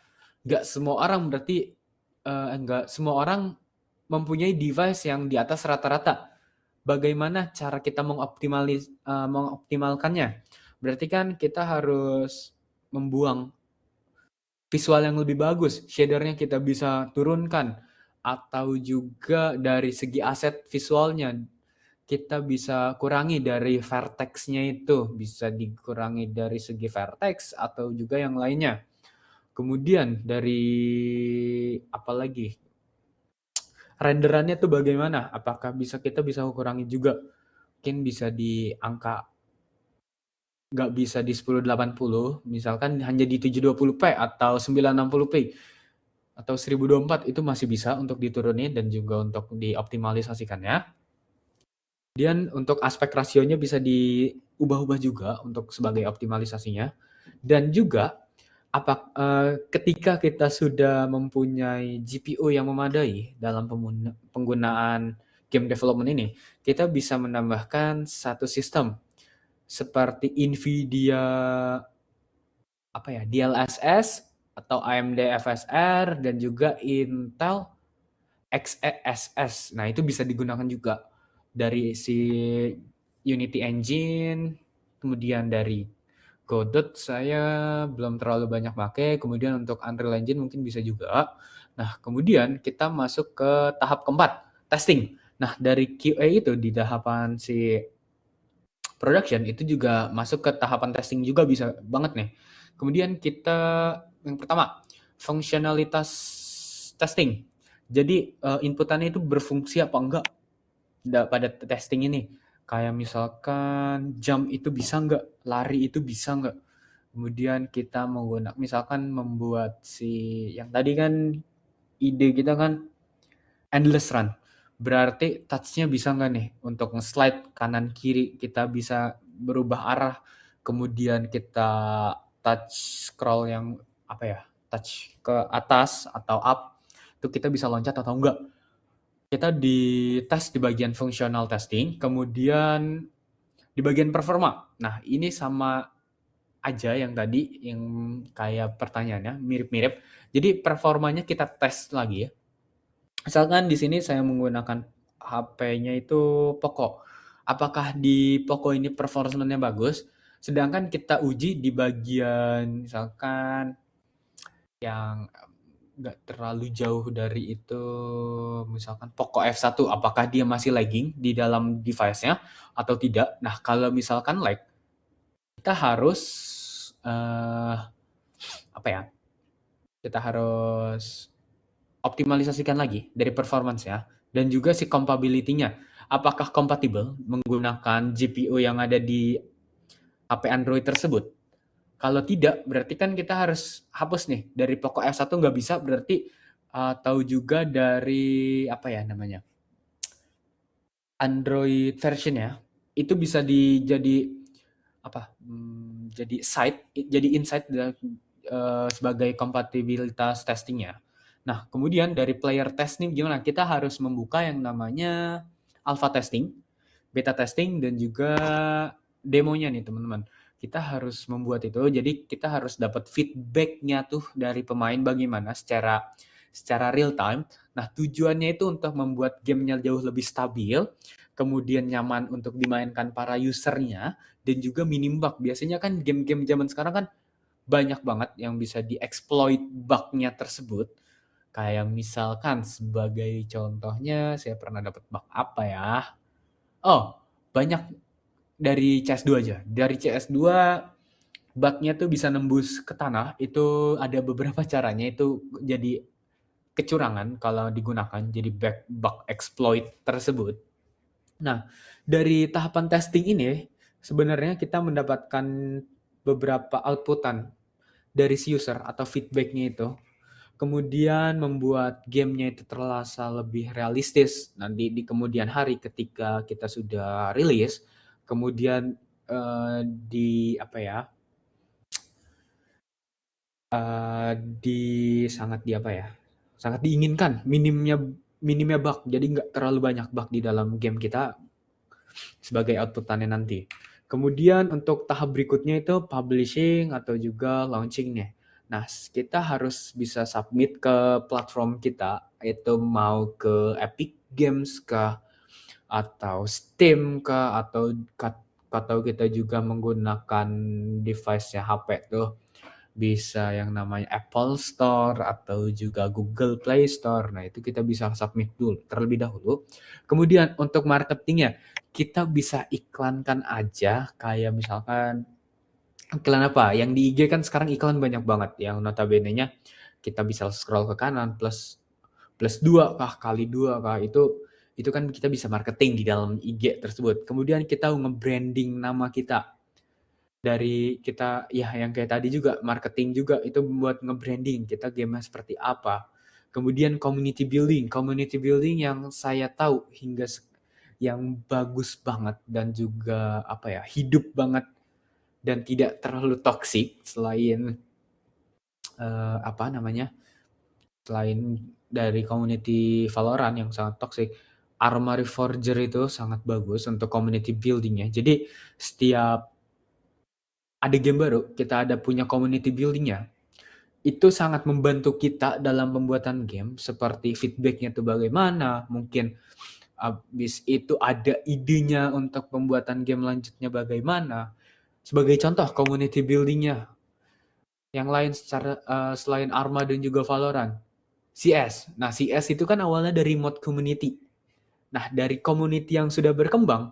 Nggak semua orang berarti, nggak semua orang mempunyai device yang di atas rata-rata. Bagaimana cara kita mengoptimalkannya? Berarti kan kita harus membuang visual yang lebih bagus, shadernya kita bisa turunkan, atau juga dari segi aset visualnya kita bisa kurangi dari vertex-nya itu, bisa dikurangi dari segi vertex atau juga yang lainnya. Kemudian dari apa lagi? Renderannya tuh bagaimana? Apakah kita bisa kurangi juga? Mungkin bisa di angka nggak bisa di 1080, misalkan hanya di 720p atau 960p atau 1024 itu masih bisa untuk diturunin dan juga untuk dioptimalisasikannya. Kemudian untuk aspek rasionya bisa diubah-ubah juga untuk sebagai optimalisasinya. Dan juga ketika kita sudah mempunyai GPU yang memadai dalam penggunaan game development ini, kita bisa menambahkan satu sistem seperti NVIDIA DLSS atau AMD FSR dan juga Intel XeSS. Nah, itu bisa digunakan juga dari si Unity Engine, kemudian dari Godot saya belum terlalu banyak pakai, kemudian untuk Unreal Engine mungkin bisa juga. Nah, kemudian kita masuk ke tahap keempat, testing. Nah, dari QA itu di tahapan si production itu juga masuk ke tahapan testing juga bisa banget nih. Kemudian kita yang pertama, fungsionalitas testing. Jadi inputannya itu berfungsi apa enggak pada testing ini. Kayak misalkan jump itu bisa enggak, lari itu bisa enggak. Kemudian kita menggunakan misalkan membuat si yang tadi kan ide kita kan endless run. Berarti touch-nya bisa nggak nih untuk nge-slide kanan kiri, kita bisa berubah arah, kemudian kita touch scroll yang touch ke atas atau up, itu kita bisa loncat atau enggak. Kita dites di bagian functional testing, kemudian di bagian performa. Nah, ini sama aja yang tadi, yang kayak pertanyaannya mirip-mirip. Jadi performanya kita tes lagi ya. Misalkan di sini saya menggunakan HP-nya itu Poco. Apakah di Poco ini performance-nya bagus? Sedangkan kita uji di bagian misalkan yang nggak terlalu jauh dari itu, misalkan Poco F1, apakah dia masih lagging di dalam device-nya atau tidak? Nah, kalau misalkan lag, kita harus eh apa ya? Kita harus optimalisasikan lagi dari performance ya, dan juga si compatibility-nya. Apakah kompatibel menggunakan GPU yang ada di HP Android tersebut? Kalau tidak, berarti kan kita harus hapus nih. Dari Poco F1 nggak bisa, berarti tahu juga dari Android version ya. Itu bisa jadi jadi insight sebagai kompatibilitas testingnya. Nah, kemudian dari player test nih gimana? Kita harus membuka yang namanya alpha testing, beta testing, dan juga demonya nih teman-teman. Kita harus membuat itu, jadi kita harus dapat feedback-nya tuh dari pemain bagaimana secara real time. Nah, tujuannya itu untuk membuat gamenya jauh lebih stabil, kemudian nyaman untuk dimainkan para usernya, dan juga minim bug. Biasanya kan game-game zaman sekarang kan banyak banget yang bisa dieksploit bug-nya tersebut. Kayak misalkan sebagai contohnya, saya pernah dapat bug apa ya? Oh, banyak dari CS2 aja. Dari CS2 bug-nya tuh bisa nembus ke tanah, itu ada beberapa caranya, itu jadi kecurangan kalau digunakan, jadi bug exploit tersebut. Nah, dari tahapan testing ini, sebenarnya kita mendapatkan beberapa outputan dari si user atau feedback-nya itu. Kemudian membuat gamenya itu terasa lebih realistis nanti di kemudian hari ketika kita sudah rilis. Kemudian di apa ya? Di sangat di apa ya? Sangat diinginkan minimnya bug. Jadi nggak terlalu banyak bug di dalam game kita sebagai outputannya nanti. Kemudian untuk tahap berikutnya itu publishing atau juga launching-nya. Nah, kita harus bisa submit ke platform kita, itu mau ke Epic Games kah, atau Steam kah, atau kita juga menggunakan device-nya HP tuh. Bisa yang namanya Apple Store atau juga Google Play Store. Nah, itu kita bisa submit dulu terlebih dahulu. Kemudian untuk marketingnya, kita bisa iklankan aja kayak misalkan iklan apa? Yang di IG kan sekarang iklan banyak banget yang notabene-nya kita bisa scroll ke kanan plus plus 2 kah, kali 2 kah, itu kan kita bisa marketing di dalam IG tersebut. Kemudian kita nge-branding nama kita. Dari kita ya yang kayak tadi juga marketing juga itu buat nge-branding kita game seperti apa. Kemudian community building yang saya tahu yang bagus banget dan juga hidup banget dan tidak terlalu toksik selain selain dari community Valorant yang sangat toksik. Arma Reforger itu sangat bagus untuk community buildingnya. Jadi setiap ada game baru, kita ada punya community buildingnya. Itu sangat membantu kita dalam pembuatan game, seperti feedbacknya itu bagaimana, mungkin habis itu ada idenya untuk pembuatan game lanjutnya bagaimana. Sebagai contoh community buildingnya, yang lain selain Arma dan juga Valorant, CS. Nah, CS itu kan awalnya dari mod community. Nah, dari community yang sudah berkembang,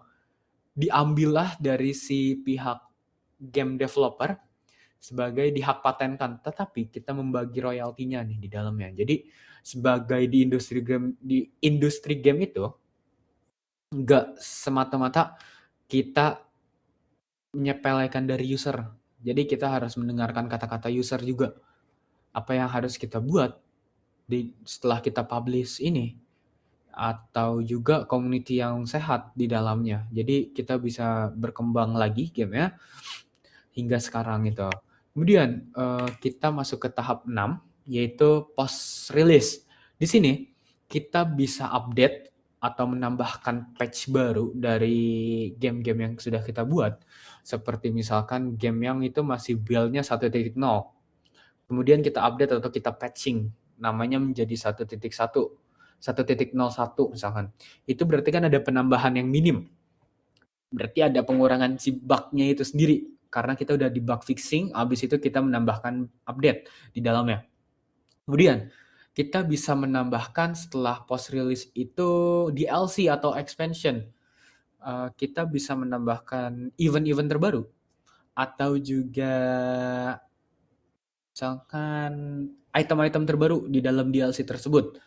diambillah dari si pihak game developer sebagai dihak patenkan, tetapi kita membagi royaltinya nih di dalamnya. Jadi sebagai di industri game itu nggak semata-mata kita menyepelekan dari user. Jadi kita harus mendengarkan kata-kata user juga. Apa yang harus kita buat setelah kita publish ini, atau juga community yang sehat di dalamnya. Jadi kita bisa berkembang lagi gamenya hingga sekarang itu. Kemudian kita masuk ke tahap 6, yaitu post release. Di sini kita bisa update atau menambahkan patch baru dari game-game yang sudah kita buat. Seperti misalkan game yang itu masih build-nya 1.0. Kemudian kita update atau kita patching, namanya menjadi 1.1, 1.01 misalkan. Itu berarti kan ada penambahan yang minim. Berarti ada pengurangan si bug-nya itu sendiri. Karena kita udah di bug fixing, habis itu kita menambahkan update di dalamnya. Kemudian, kita bisa menambahkan setelah post release itu DLC atau expansion. Kita bisa menambahkan event-event terbaru. Atau juga misalkan item-item terbaru di dalam DLC tersebut.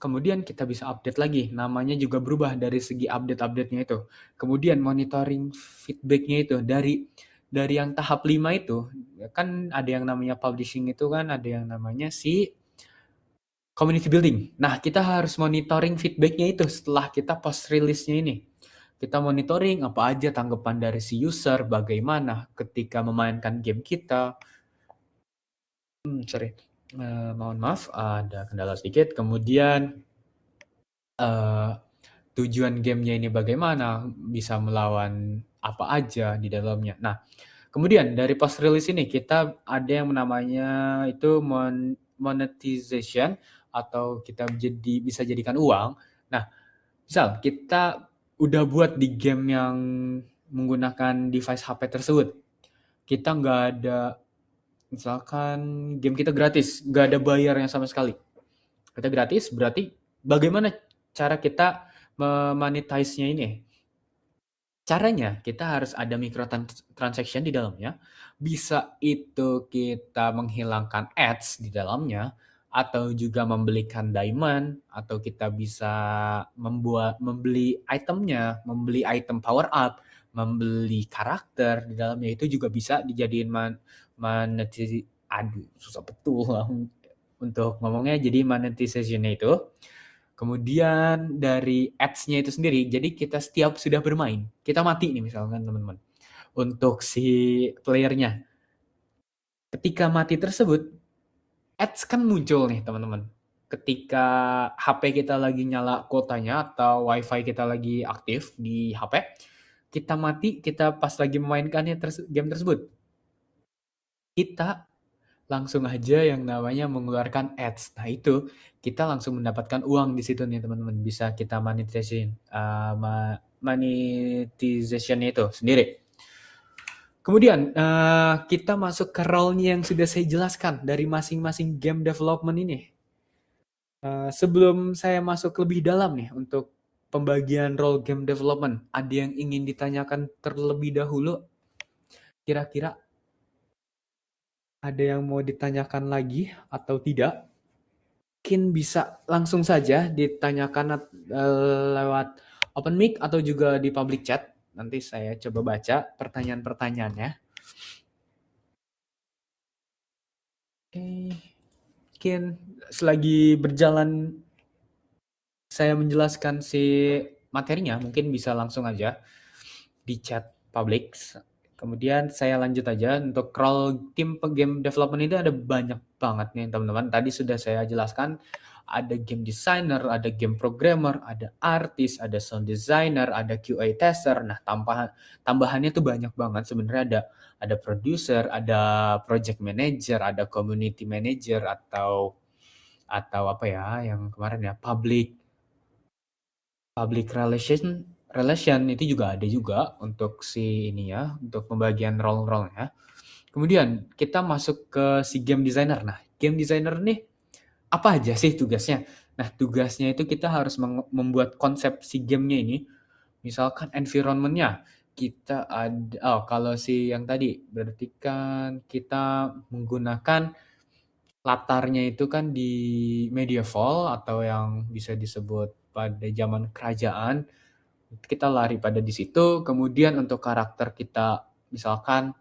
Kemudian kita bisa update lagi, namanya juga berubah dari segi update-update-nya itu. Kemudian monitoring feedback-nya itu dari yang tahap 5 itu, kan ada yang namanya publishing itu kan ada yang namanya si community building. Nah, kita harus monitoring feedback-nya itu setelah kita post release-nya ini. Kita monitoring apa aja tanggapan dari si user, bagaimana ketika memainkan game kita. Mohon maaf, ada kendala sedikit. Kemudian tujuan gamenya ini bagaimana, bisa melawan apa aja di dalamnya. Nah, kemudian dari post release ini kita ada yang namanya itu monetization, atau kita bisa jadikan uang. Nah, misal kita udah buat di game yang menggunakan device HP tersebut, kita nggak ada, misalkan game kita gratis, nggak ada bayarnya sama sekali. Kita gratis, berarti bagaimana cara kita memonetize-nya ini? Caranya, kita harus ada microtransaction di dalamnya. Bisa itu kita menghilangkan ads di dalamnya, atau juga membelikan diamond, atau kita bisa membeli itemnya, membeli item power up, membeli karakter di dalamnya. Itu juga bisa dijadiin susah betul untuk ngomongnya. Jadi monetization-nya itu. Kemudian dari ads-nya itu sendiri, jadi kita setiap sudah bermain, kita mati nih misalkan teman-teman, untuk si playernya. Ketika mati tersebut, ads kan muncul nih teman-teman. Ketika HP kita lagi nyala kuotanya atau wifi kita lagi aktif di HP, kita mati, kita pas lagi memainkannya game tersebut, kita langsung aja yang namanya mengeluarkan ads. Nah, itu kita langsung mendapatkan uang di situ nih teman-teman. Bisa kita monetization itu sendiri. Kemudian kita masuk ke role-nya yang sudah saya jelaskan dari masing-masing game development ini. Sebelum saya masuk lebih dalam nih untuk pembagian role game development, ada yang ingin ditanyakan terlebih dahulu? Kira-kira ada yang mau ditanyakan lagi atau tidak? Mungkin bisa langsung saja ditanyakan lewat open mic atau juga di public chat. Nanti saya coba baca pertanyaan-pertanyaannya. Oke. mungkin selagi berjalan saya menjelaskan si materinya, mungkin bisa langsung aja di chat public. Kemudian saya lanjut aja untuk role tim game development itu ada banyak banget nih teman-teman. Tadi sudah saya jelaskan ada game designer, ada game programmer, ada artis, ada sound designer, ada QA tester. Nah, tambahannya tuh banyak banget. Sebenarnya ada producer, ada project manager, ada community manager atau apa ya yang kemarin ya public relation itu juga ada juga untuk si ini ya, untuk pembagian role-role-nya. Kemudian kita masuk ke si game designer. Nah, game designer nih apa aja sih tugasnya? Nah, tugasnya itu kita harus membuat konsep si gamenya ini. Misalkan environment-nya kita ada kalau si yang tadi berarti kan kita menggunakan latarnya itu kan di medieval atau yang bisa disebut pada zaman kerajaan. Kita lari pada di situ, kemudian untuk karakter kita, misalkan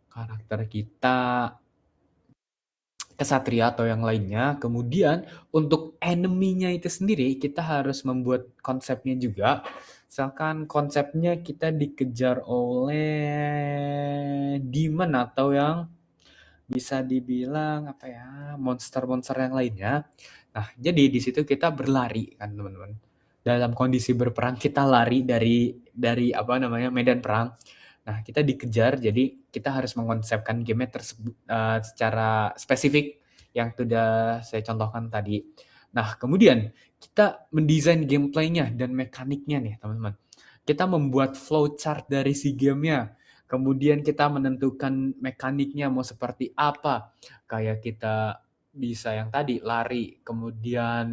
karakter kita kesatria atau yang lainnya, kemudian untuk enemy-nya itu sendiri kita harus membuat konsepnya juga. Misalkan konsepnya kita dikejar oleh demon atau yang bisa dibilang apa ya, monster-monster yang lainnya. Nah, jadi di situ kita berlari kan teman-teman. Dalam kondisi berperang kita lari dari apa namanya medan perang. Nah, kita dikejar, jadi kita harus mengkonsepkan game tersebut secara spesifik yang sudah saya contohkan tadi. Nah, kemudian kita mendesain gameplaynya dan mekaniknya nih teman-teman. Kita membuat flowchart dari si gamenya. Kemudian kita menentukan mekaniknya mau seperti apa. Kayak kita bisa yang tadi lari, kemudian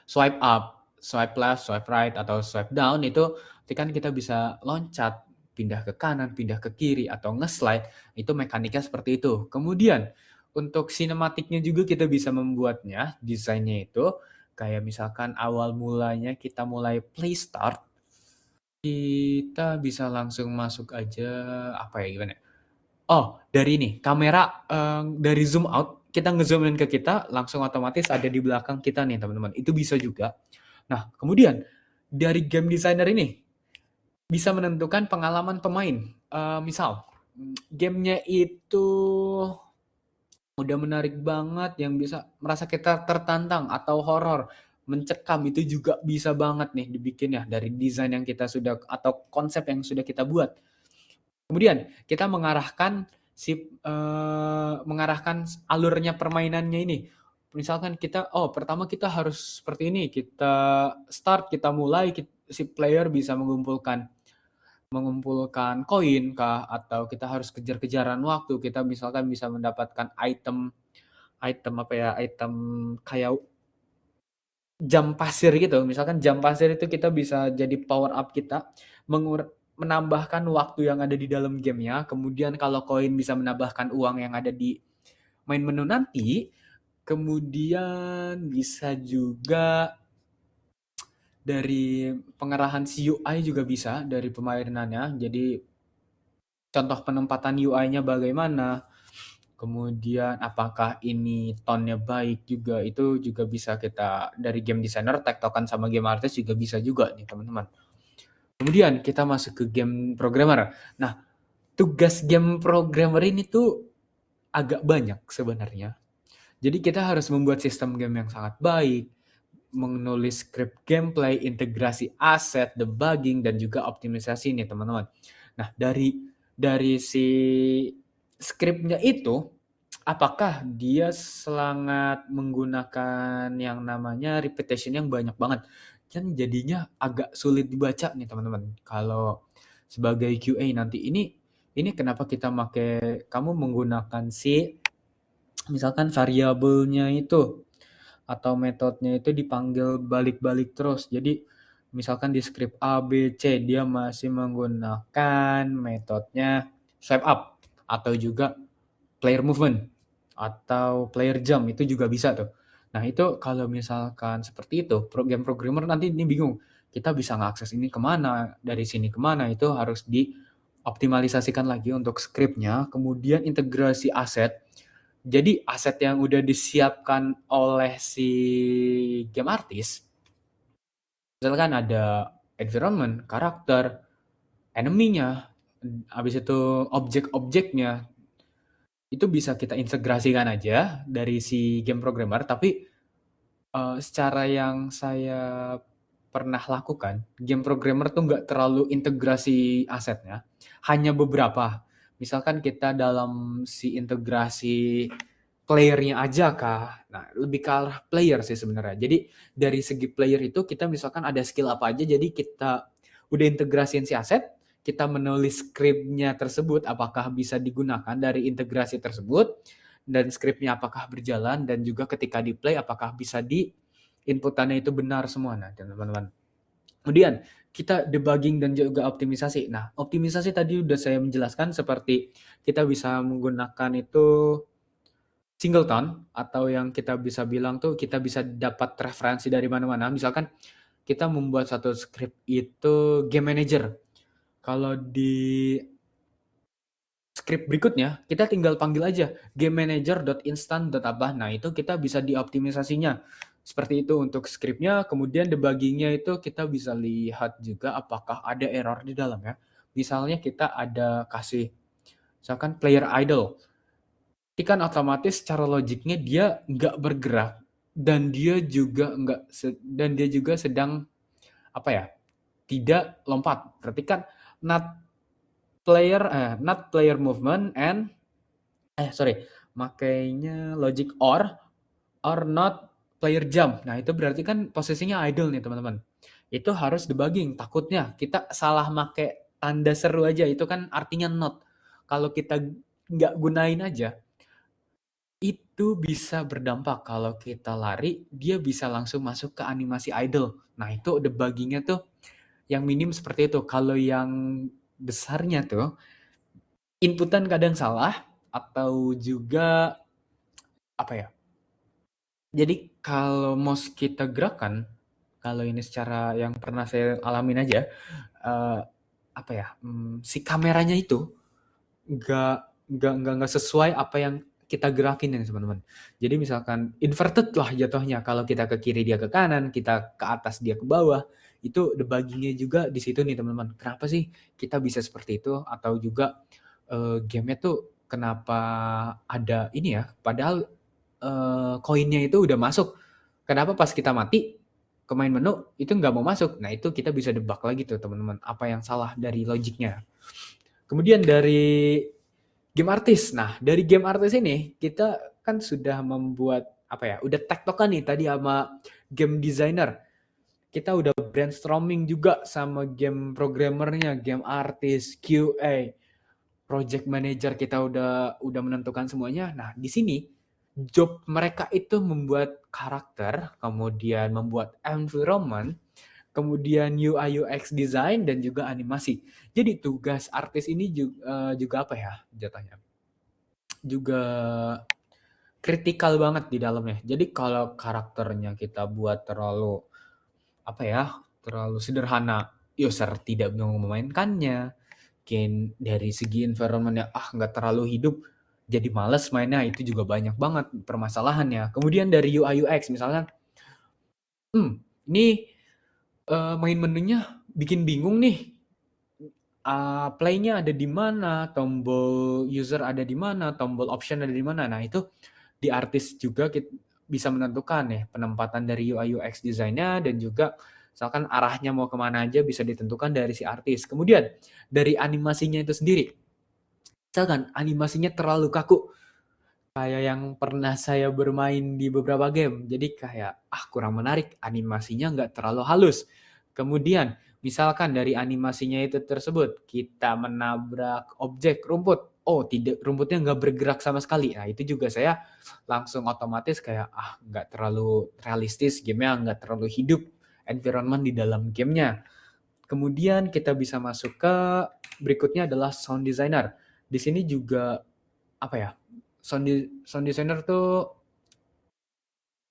swipe up, swipe left, swipe right, atau swipe down itu kan kita bisa loncat, pindah ke kanan, pindah ke kiri, atau nge-slide, itu mekaniknya seperti itu. Kemudian untuk sinematiknya juga kita bisa membuatnya, desainnya itu kayak misalkan awal mulanya kita mulai play start, kita bisa langsung masuk aja apa ya gimana? Oh, dari ini kamera dari zoom out kita ngezoom in ke kita langsung otomatis ada di belakang kita nih teman-teman. Itu bisa juga. Nah, kemudian dari game designer ini bisa menentukan pengalaman pemain. Misal gamenya itu udah menarik banget yang bisa merasa kita tertantang atau horor, mencekam itu juga bisa banget nih dibikin ya dari desain yang kita sudah atau konsep yang sudah kita buat. Kemudian kita mengarahkan alurnya permainannya ini. Misalkan kita pertama kita harus seperti ini, kita start, kita mulai, si player bisa mengumpulkan koin kah atau kita harus kejar-kejaran waktu, kita misalkan bisa mendapatkan item item apa ya, item kayak jam pasir gitu. Misalkan jam pasir itu kita bisa jadi power up kita, menambahkan waktu yang ada di dalam gamenya. Kemudian kalau koin bisa menambahkan uang yang ada di main menu nanti. Kemudian bisa juga dari pengerahan CUI juga bisa dari pemainannya. Jadi contoh penempatan UI-nya bagaimana. Kemudian apakah ini tone-nya baik juga, itu juga bisa kita dari game designer tektokan sama game artist juga bisa juga nih teman-teman. Kemudian kita masuk ke game programmer. Nah, tugas game programmer ini tuh agak banyak sebenarnya. Jadi kita harus membuat sistem game yang sangat baik, menulis script gameplay, integrasi aset, debugging, dan juga optimisasi nih teman-teman. Nah, dari si scriptnya itu, apakah dia sangat menggunakan yang namanya repetition yang banyak banget? Kan jadinya agak sulit dibaca nih teman-teman. Kalau sebagai QA nanti ini kenapa kita kamu menggunakan si misalkan variabelnya itu atau metodenya itu dipanggil balik-balik terus. Jadi misalkan di script A, B, C dia masih menggunakan metodenya swipe up atau juga player movement atau player jump itu juga bisa tuh. Nah itu kalau misalkan seperti itu, game programmer nanti ini bingung. Kita bisa ngakses ini kemana, dari sini kemana, itu harus dioptimalisasikan lagi untuk scriptnya. Kemudian integrasi aset. Jadi aset yang udah disiapkan oleh si game artist, misalkan ada environment, karakter, enemy-nya, habis itu objek-objeknya, itu bisa kita integrasikan aja dari si game programmer, tapi secara yang saya pernah lakukan, game programmer tuh nggak terlalu integrasi asetnya, hanya beberapa. Misalkan kita dalam si integrasi player-nya aja kah? Nah, lebih ke arah player sih sebenarnya. Jadi dari segi player itu kita misalkan ada skill apa aja, jadi kita udah integrasiin si aset, kita menulis script-nya tersebut apakah bisa digunakan dari integrasi tersebut, dan script-nya apakah berjalan, dan juga ketika di-play apakah bisa inputannya itu benar semua. Nah, teman-teman. Kemudian kita debugging dan juga optimisasi. Nah, optimisasi tadi udah saya menjelaskan seperti kita bisa menggunakan itu singleton, atau yang kita bisa bilang tuh kita bisa dapat referensi dari mana-mana. Misalkan kita membuat satu script itu game manager. Kalau di script berikutnya, kita tinggal panggil aja game manager.instant.apa. Nah, itu kita bisa dioptimisasinya. Seperti itu untuk scriptnya. Kemudian debuggingnya itu kita bisa lihat juga apakah ada error di dalamnya. Misalnya kita ada kasih, misalkan player idle. Ini kan otomatis secara logiknya dia nggak bergerak, dan dia juga sedang apa ya, tidak lompat. Berarti kan not not player movement and makanya logic or not player jump. Nah, itu berarti kan posisinya idle nih, teman-teman. Itu harus debugging. Takutnya kita salah make tanda seru aja, itu kan artinya not. Kalau kita nggak gunain aja, itu bisa berdampak kalau kita lari, dia bisa langsung masuk ke animasi idle. Nah, itu debuggingnya tuh yang minim seperti itu. Kalau yang besarnya tuh, inputan kadang salah, atau juga apa ya, jadi kalau mouse kita gerakan, kalau ini secara yang pernah saya alamin aja, eee, apa ya, si kameranya itu nggak nggak sesuai apa yang kita gerakin ya teman-teman. Jadi misalkan inverted lah jatuhnya, kalau kita ke kiri dia ke kanan, kita ke atas dia ke bawah, itu debugging-nya juga di situ nih teman-teman. Kenapa sih kita bisa seperti itu? Atau juga, game-nya tuh kenapa ada ini ya, padahal, koinnya itu udah masuk. Kenapa pas kita mati, ke main menu, itu nggak mau masuk? Nah, itu kita bisa debug lagi tuh teman-teman, apa yang salah dari logiknya. Kemudian dari game artist. Nah, dari game artist ini kita kan sudah membuat apa ya? Udah tektokan nih tadi sama game designer. Kita udah brainstorming juga sama game programmernya, game artist, QA, project manager, kita udah menentukan semuanya. Nah, di sini job mereka itu membuat karakter, kemudian membuat environment, kemudian UI UX design, dan juga animasi. Jadi tugas artis ini juga apa ya jatuhnya? Juga kritikal banget di dalamnya. Jadi kalau karakternya kita buat terlalu apa ya, terlalu sederhana, user tidak mau memainkannya. Mungkin dari segi environment-nya nggak terlalu hidup, jadi males mainnya, itu juga banyak banget permasalahannya. Kemudian dari UI UX misalnya, ini main menunya bikin bingung nih. Play-nya ada di mana, tombol user ada di mana, tombol option ada di mana. Nah, itu di artis juga bisa menentukan ya penempatan dari UI UX desainnya, dan juga misalkan arahnya mau kemana aja bisa ditentukan dari si artis. Kemudian dari animasinya itu sendiri, misalkan animasinya terlalu kaku, kayak yang pernah saya bermain di beberapa game, jadi kayak kurang menarik, animasinya nggak terlalu halus. Kemudian misalkan dari animasinya itu tersebut kita menabrak objek rumput, tidak, rumputnya nggak bergerak sama sekali. Nah, itu juga saya langsung otomatis kayak nggak terlalu realistis, gamenya nggak terlalu hidup environment di dalam gamenya. Kemudian kita bisa masuk ke berikutnya adalah sound designer. Di sini juga apa ya, sound designer tuh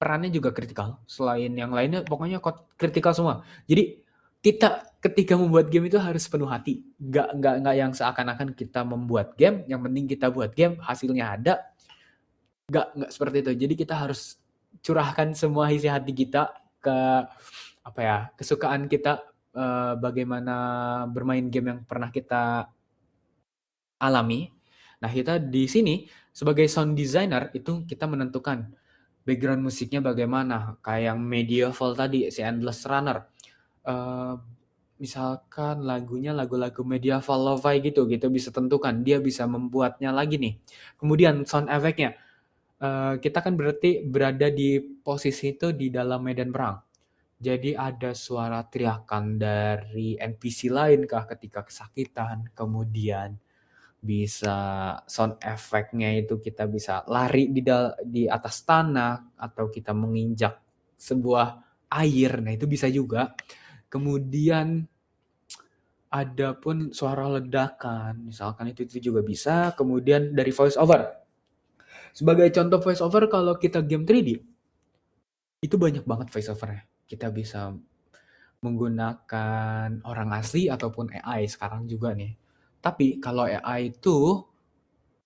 perannya juga kritikal. Selain yang lainnya pokoknya kritikal semua. Jadi kita ketika membuat game itu harus penuh hati. Nggak yang seakan-akan kita membuat game, yang penting kita buat game, hasilnya ada, Nggak seperti itu. Jadi kita harus curahkan semua isi hati kita ke apa ya, kesukaan kita, bagaimana bermain game yang pernah kita alami. Nah, kita di sini sebagai sound designer itu kita menentukan background musiknya bagaimana, kayak yang Medieval tadi, si Endless Runner. Eee, Misalkan lagunya lagu-lagu medieval lo-fi gitu, kita bisa tentukan, dia bisa membuatnya lagi nih. Kemudian sound effect-nya, kita kan berarti berada di posisi itu di dalam medan perang. Jadi ada suara teriakan dari NPC lain kah ketika kesakitan, kemudian bisa sound effect-nya itu kita bisa lari di atas tanah atau kita menginjak sebuah air, nah itu bisa juga. Kemudian ada pun suara ledakan, misalkan itu juga bisa. Kemudian dari voice over. Sebagai contoh voice over kalau kita game 3D, itu banyak banget voice overnya. Kita bisa menggunakan orang asli ataupun AI sekarang juga nih. Tapi kalau AI itu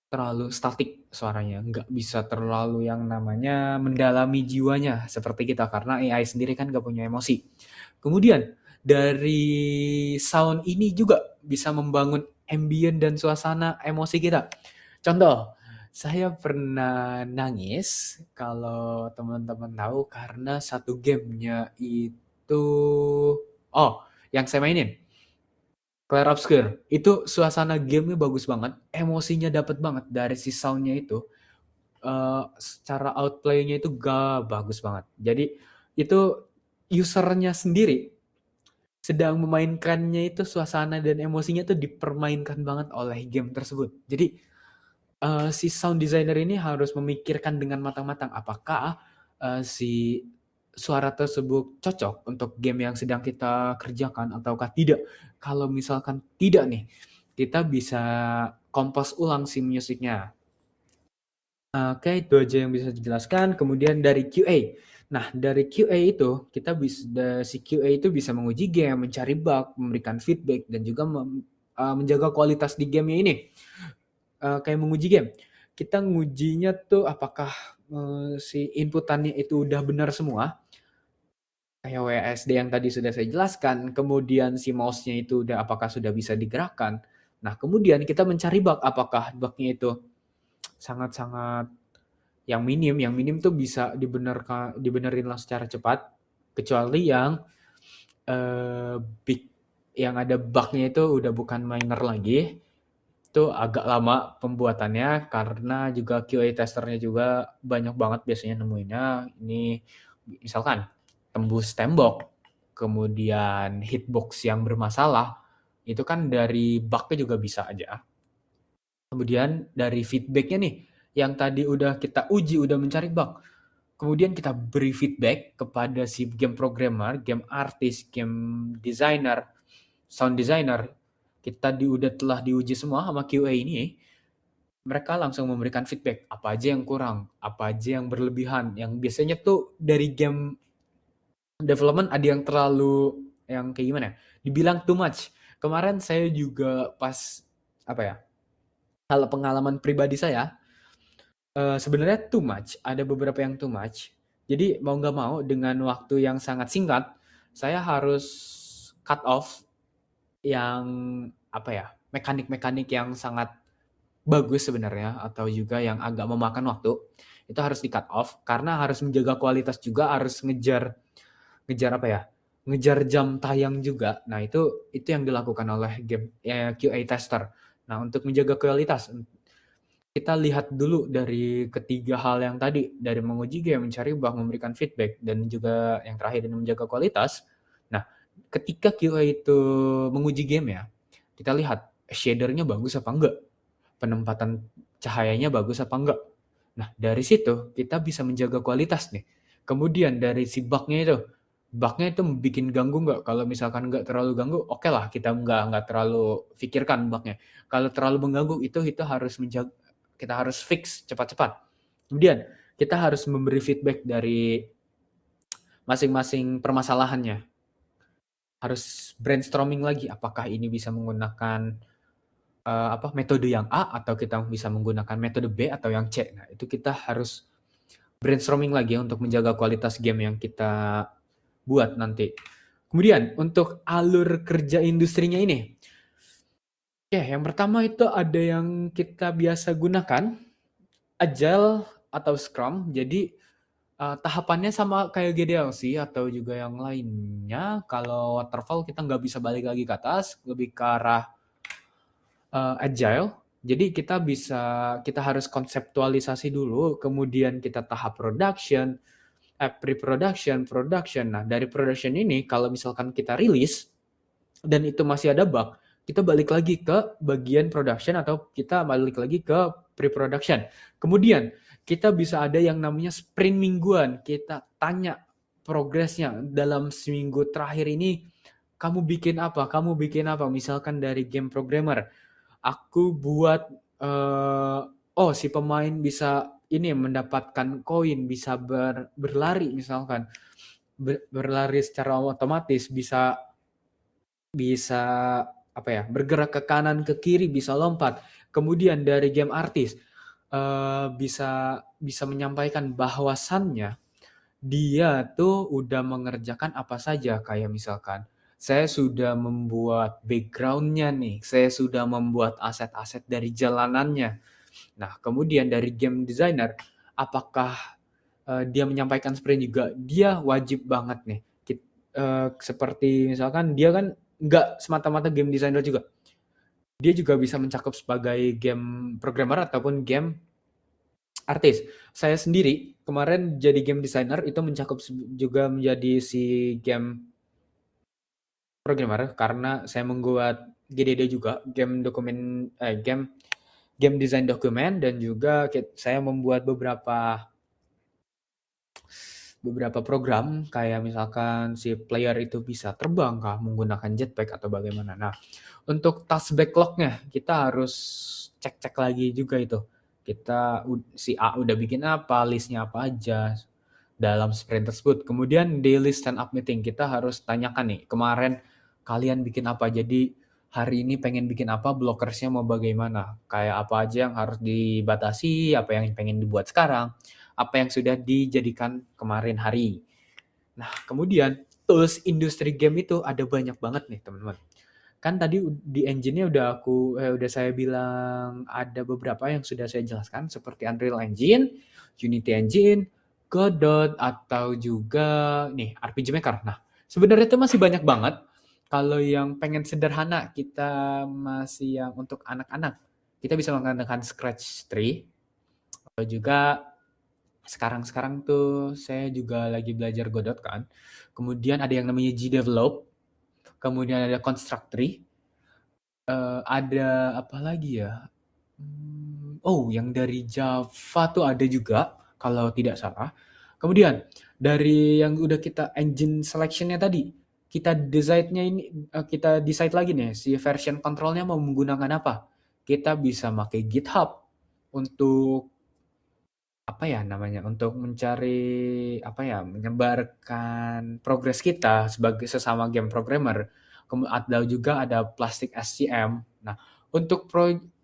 terlalu statik suaranya, nggak bisa terlalu yang namanya mendalami jiwanya seperti kita, karena AI sendiri kan nggak punya emosi. Kemudian dari sound ini juga bisa membangun ambient dan suasana emosi kita. Contoh, saya pernah nangis kalau teman-teman tahu karena satu gamenya itu, oh, yang saya mainin Clair Obscur. Itu suasana gamenya bagus banget, emosinya dapat banget dari si soundnya itu. Secara outplay-nya itu bagus banget. Jadi itu usernya sendiri sedang memainkannya itu suasana dan emosinya tuh dipermainkan banget oleh game tersebut. Jadi si sound designer ini harus memikirkan dengan matang-matang apakah si suara tersebut cocok untuk game yang sedang kita kerjakan ataukah tidak. Kalau misalkan tidak nih, kita bisa kompos ulang si musiknya. Oke, itu aja yang bisa dijelaskan. Kemudian dari QA. Nah, dari QA itu kita bisa si QA itu bisa menguji game, mencari bug, memberikan feedback dan juga menjaga kualitas di gamenya ini. Kayak menguji game. Kita ngujinya tuh apakah si inputannya itu udah benar semua. Kayak WSD yang tadi sudah saya jelaskan, kemudian si mouse-nya itu apakah sudah bisa digerakkan. Nah, kemudian kita mencari bug, apakah bug-nya itu sangat-sangat yang minim tuh bisa dibenerin lah secara cepat, kecuali yang big yang ada bug-nya itu udah bukan minor lagi, itu agak lama pembuatannya karena juga QA testernya juga banyak banget biasanya nemuinnya. Ini misalkan tembus tembok, kemudian hitbox yang bermasalah, itu kan dari bug-nya juga bisa aja. Kemudian dari feedback-nya nih, yang tadi udah kita uji, udah mencari bug. Kemudian kita beri feedback kepada si game programmer, game artist, game designer, sound designer. Kita udah telah diuji semua sama QA ini, mereka langsung memberikan feedback, apa aja yang kurang, apa aja yang berlebihan. Yang biasanya tuh dari game development ada yang terlalu, yang kayak gimana ya, dibilang too much. Kemarin saya juga pas, apa ya, kalau pengalaman pribadi saya, sebenarnya too much, ada beberapa yang too much. Jadi mau nggak mau dengan waktu yang sangat singkat, saya harus cut off yang apa ya, mekanik-mekanik yang sangat bagus sebenarnya atau juga yang agak memakan waktu. Itu harus di cut off karena harus menjaga kualitas juga, harus ngejar ngejar apa ya, ngejar jam tayang juga. Nah, itu yang dilakukan oleh game QA tester. Nah, untuk menjaga kualitas, kita lihat dulu dari ketiga hal yang tadi, dari menguji game, mencari bug, memberikan feedback, dan juga yang terakhir ini menjaga kualitas. Nah, ketika QA itu menguji game ya, kita lihat shadernya bagus apa enggak, penempatan cahayanya bagus apa enggak. Nah, dari situ kita bisa menjaga kualitas nih. Kemudian dari si bugnya itu bikin ganggu nggak? Kalau misalkan nggak terlalu ganggu, oke lah kita nggak terlalu pikirkan bugnya. Kalau terlalu mengganggu itu harus kita harus fix cepat-cepat. Kemudian kita harus memberi feedback dari masing-masing permasalahannya. Harus brainstorming lagi apakah ini bisa menggunakan metode yang A atau kita bisa menggunakan metode B atau yang C. Nah, itu kita harus brainstorming lagi ya untuk menjaga kualitas game yang kita buat nanti. Kemudian untuk alur kerja industrinya ini. Oke, yang pertama itu ada yang kita biasa gunakan, Agile atau Scrum. Jadi tahapannya sama kayak GDLC atau juga yang lainnya. Kalau waterfall kita nggak bisa balik lagi ke atas, lebih ke arah agile. Jadi kita harus konseptualisasi dulu, kemudian kita tahap pre-production, production. Nah, dari production ini kalau misalkan kita rilis dan itu masih ada bug, kita balik lagi ke bagian production atau kita balik lagi ke pre-production. Kemudian kita bisa ada yang namanya sprint mingguan. Kita tanya progresnya dalam seminggu terakhir ini, kamu bikin apa? Kamu bikin apa? Misalkan dari game programmer, aku buat si pemain bisa ini mendapatkan koin, bisa berlari misalkan, berlari secara otomatis, bisa bergerak ke kanan ke kiri, bisa lompat. Kemudian dari game artis bisa menyampaikan bahwasannya dia tuh udah mengerjakan apa saja, kayak misalkan saya sudah membuat background-nya nih, saya sudah membuat aset-aset dari jalanannya. Nah, kemudian dari game designer, apakah dia menyampaikan sprint juga? Dia wajib banget nih. Seperti misalkan dia kan nggak semata-mata game designer juga. Dia juga bisa mencakup sebagai game programmer ataupun game artis. Saya sendiri kemarin jadi game designer itu mencakup juga menjadi si game programmer karena saya membuat GDD juga, game design dokumen, dan juga saya membuat beberapa program kayak misalkan si player itu bisa terbang kah menggunakan jetpack atau bagaimana. Nah, untuk task backlog-nya kita harus cek-cek lagi juga itu. Si A udah bikin apa, listnya apa aja dalam sprint tersebut. Kemudian daily stand up meeting, kita harus tanyakan nih, kemarin kalian bikin apa, jadi hari ini pengen bikin apa, blockersnya mau bagaimana, kayak apa aja yang harus dibatasi, apa yang pengen dibuat sekarang, apa yang sudah dijadikan kemarin hari. Nah, kemudian tools industri game itu ada banyak banget nih teman-teman. Kan tadi di engine-nya udah saya bilang ada beberapa yang sudah saya jelaskan seperti Unreal Engine, Unity Engine, Godot, atau juga nih RPG Maker. Nah, sebenarnya itu masih banyak banget. Kalau yang pengen sederhana, kita masih yang untuk anak-anak, kita bisa menggunakan Scratch 3. Atau juga sekarang tuh saya juga lagi belajar Godot kan. Kemudian ada yang namanya GDevelop, kemudian ada Construct 3, ada apa lagi ya? Yang dari Java tuh ada juga, kalau tidak salah. Kemudian dari yang udah kita engine selection-nya tadi, kita decide lagi nih si version control-nya mau menggunakan apa. Kita bisa pakai GitHub untuk untuk mencari menyebarkan progres kita sebagai sesama game programmer. Ada juga ada Plastic SCM. Nah, untuk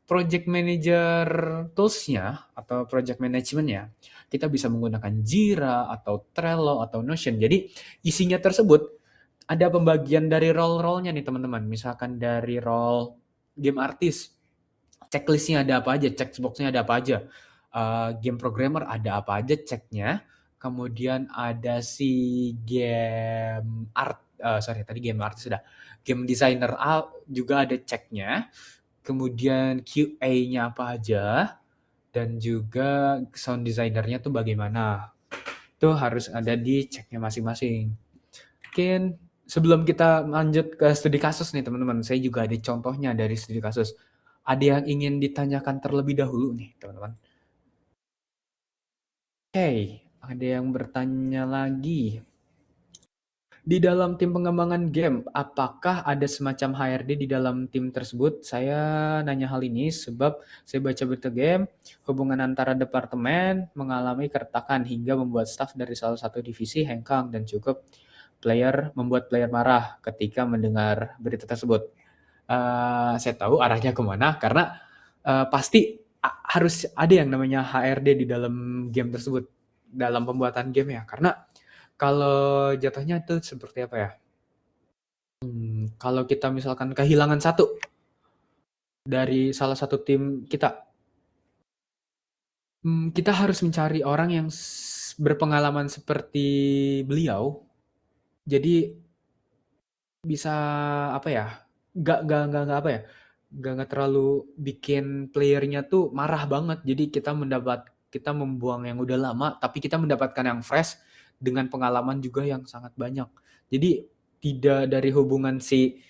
project manager tools-nya atau project management-nya, kita bisa menggunakan Jira atau Trello atau Notion. Jadi isinya tersebut ada pembagian dari role-role-nya nih teman-teman. Misalkan dari role game artist, checklist-nya ada apa aja, checkbox-nya ada apa aja. Game programmer ada apa aja ceknya. Kemudian ada si game game designer juga ada ceknya. Kemudian QA-nya apa aja, dan juga sound designer-nya tuh bagaimana. Itu harus ada di ceknya masing-masing. Mungkin sebelum kita lanjut ke studi kasus nih teman-teman, saya juga ada contohnya dari studi kasus. Ada yang ingin ditanyakan terlebih dahulu nih teman-teman? Oke, ada yang bertanya lagi. Di dalam tim pengembangan game, apakah ada semacam HRD di dalam tim tersebut? Saya nanya hal ini sebab saya baca berita game, hubungan antara departemen mengalami keretakan hingga membuat staf dari salah satu divisi hengkang dan membuat player marah ketika mendengar berita tersebut. saya tahu arahnya kemana karena pasti harus ada yang namanya HRD di dalam game tersebut, dalam pembuatan game ya. Karena kalau jatuhnya itu seperti apa ya? Kalau kita misalkan kehilangan satu dari salah satu tim kita, kita harus mencari orang yang berpengalaman seperti beliau. Jadi bisa apa ya? Nggak apa ya? Nggak terlalu bikin playernya tuh marah banget. Jadi kita membuang yang udah lama, tapi kita mendapatkan yang fresh dengan pengalaman juga yang sangat banyak. Jadi tidak dari hubungan si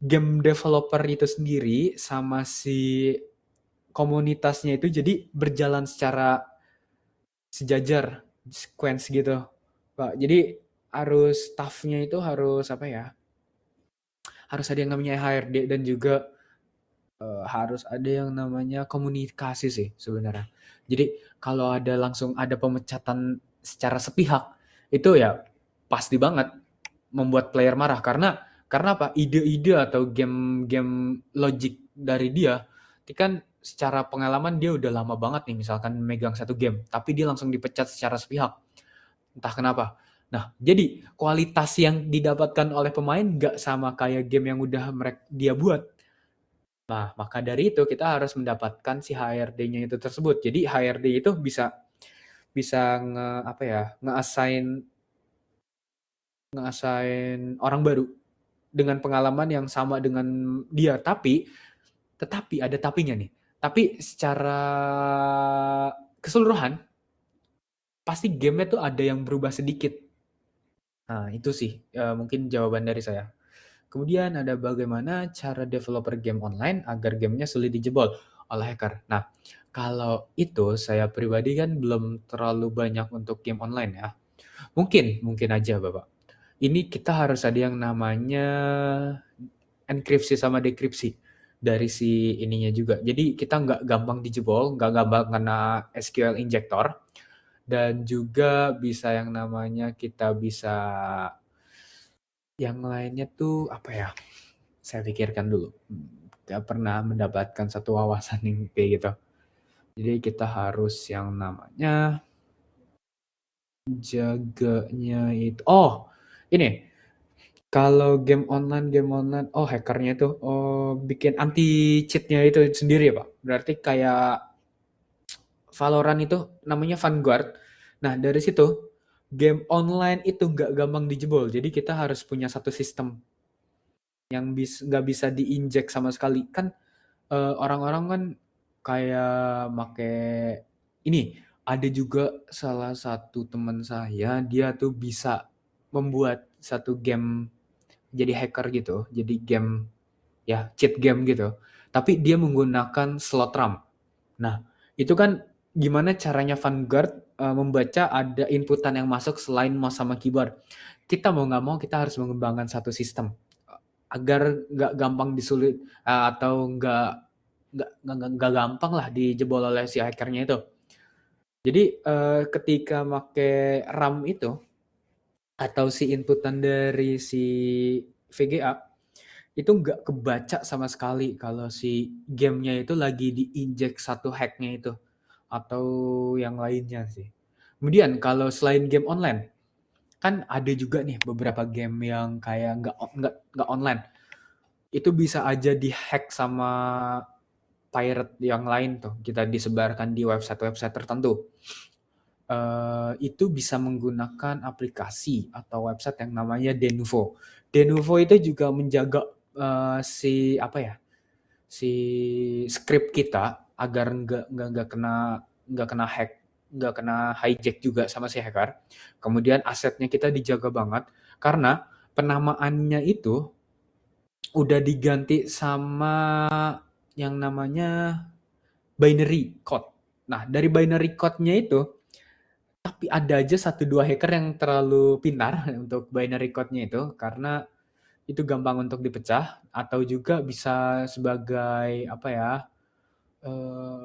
game developer itu sendiri sama si komunitasnya itu jadi berjalan secara sejajar, sequence gitu, Pak. Jadi staffnya itu harus apa ya? Harus ada yang namanya HRD dan juga harus ada yang namanya komunikasi sih sebenarnya. Jadi kalau langsung ada pemecatan secara sepihak, itu ya pasti banget membuat player marah karena apa? Ide-ide atau game-game logik dari dia, itu kan secara pengalaman dia udah lama banget nih misalkan megang satu game, tapi dia langsung dipecat secara sepihak. Entah kenapa. Nah, jadi kualitas yang didapatkan oleh pemain nggak sama kayak game yang udah dia buat. Nah, maka dari itu kita harus mendapatkan si HRD-nya itu tersebut. Jadi HRD itu bisa bisa apa ya, nge-assign orang baru dengan pengalaman yang sama dengan dia, tetapi ada tapinya nih. Tapi secara keseluruhan pasti gamenya tuh ada yang berubah sedikit. Nah, itu sih mungkin jawaban dari saya. Kemudian ada bagaimana cara developer game online agar gamenya sulit dijebol oleh hacker. Nah, kalau itu saya pribadi kan belum terlalu banyak untuk game online ya. Mungkin aja Bapak. Ini kita harus ada yang namanya enkripsi sama dekripsi dari si ininya juga. Jadi kita nggak gampang dijebol, nggak gampang kena SQL injector, dan juga bisa yang namanya kita bisa yang lainnya tuh apa ya? Saya pikirkan dulu. Nggak pernah mendapatkan satu wawasan yang kayak gitu. Jadi kita harus yang namanya jaganya itu. Oh, ini kalau game online, oh hackernya itu bikin anti cheatnya itu sendiri ya Pak. Berarti kayak Valorant itu namanya Vanguard. Nah dari situ game online itu nggak gampang dijebol. Jadi kita harus punya satu sistem yang nggak bisa diinjek sama sekali. Kan orang-orang kan kayak make ini, ada juga salah satu teman saya, dia tuh bisa membuat satu game jadi hacker gitu, jadi game ya cheat game gitu. Tapi dia menggunakan slot RAM. Nah, itu kan gimana caranya Vanguard membaca ada inputan yang masuk selain mouse sama keyboard. Kita mau nggak mau kita harus mengembangkan satu sistem agar nggak gampang disulit atau nggak gampang lah dijebol oleh si hackernya itu. Jadi ketika make RAM itu atau si inputan dari si VGA itu nggak kebaca sama sekali kalau si gamenya itu lagi diinjek satu hacknya itu atau yang lainnya sih. Kemudian kalau selain game online kan ada juga nih beberapa game yang kayak nggak online. Itu bisa aja dihack sama pirate yang lain tuh, kita disebarkan di website-website tertentu. Itu bisa menggunakan aplikasi atau website yang namanya Denuvo. Denuvo itu juga menjaga si apa ya, si script kita agar nggak kena hack, nggak kena hijack juga sama si hacker. Kemudian asetnya kita dijaga banget karena penamaannya itu udah diganti sama yang namanya binary code. Nah, dari binary code-nya itu, tapi ada aja satu dua hacker yang terlalu pintar untuk binary code-nya itu, karena itu gampang untuk dipecah, atau juga bisa sebagai, eh,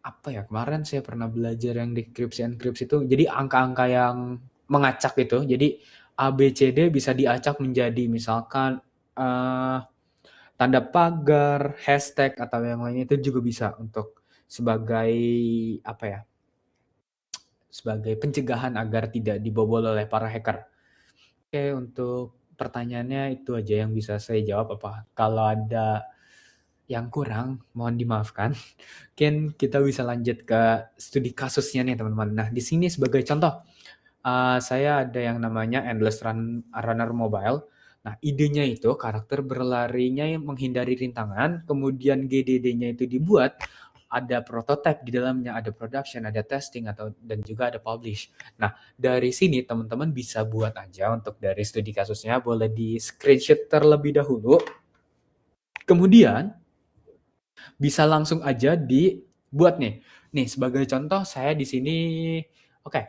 apa ya, kemarin saya pernah belajar yang dekripsi-enkripsi itu, jadi angka-angka yang mengacak itu, jadi A, B, C, D bisa diacak menjadi misalkan, tanda pagar, hashtag atau yang lainnya itu juga bisa untuk sebagai apa ya? Sebagai pencegahan agar tidak dibobol oleh para hacker. Oke, untuk pertanyaannya itu aja yang bisa saya jawab. Apa kalau ada yang kurang, mohon dimaafkan. Mungkin kita bisa lanjut ke studi kasusnya nih teman-teman. Nah, di sini sebagai contoh, saya ada yang namanya Endless Runner Mobile. Nah, idenya itu karakter berlarinya yang menghindari rintangan, kemudian GDD-nya itu dibuat, ada prototype di dalamnya, ada production, ada testing, dan juga ada publish. Nah, dari sini teman-teman bisa buat aja untuk dari studi kasusnya, boleh di screenshot terlebih dahulu. Kemudian, bisa langsung aja dibuat nih. Nih, sebagai contoh saya di sini, oke,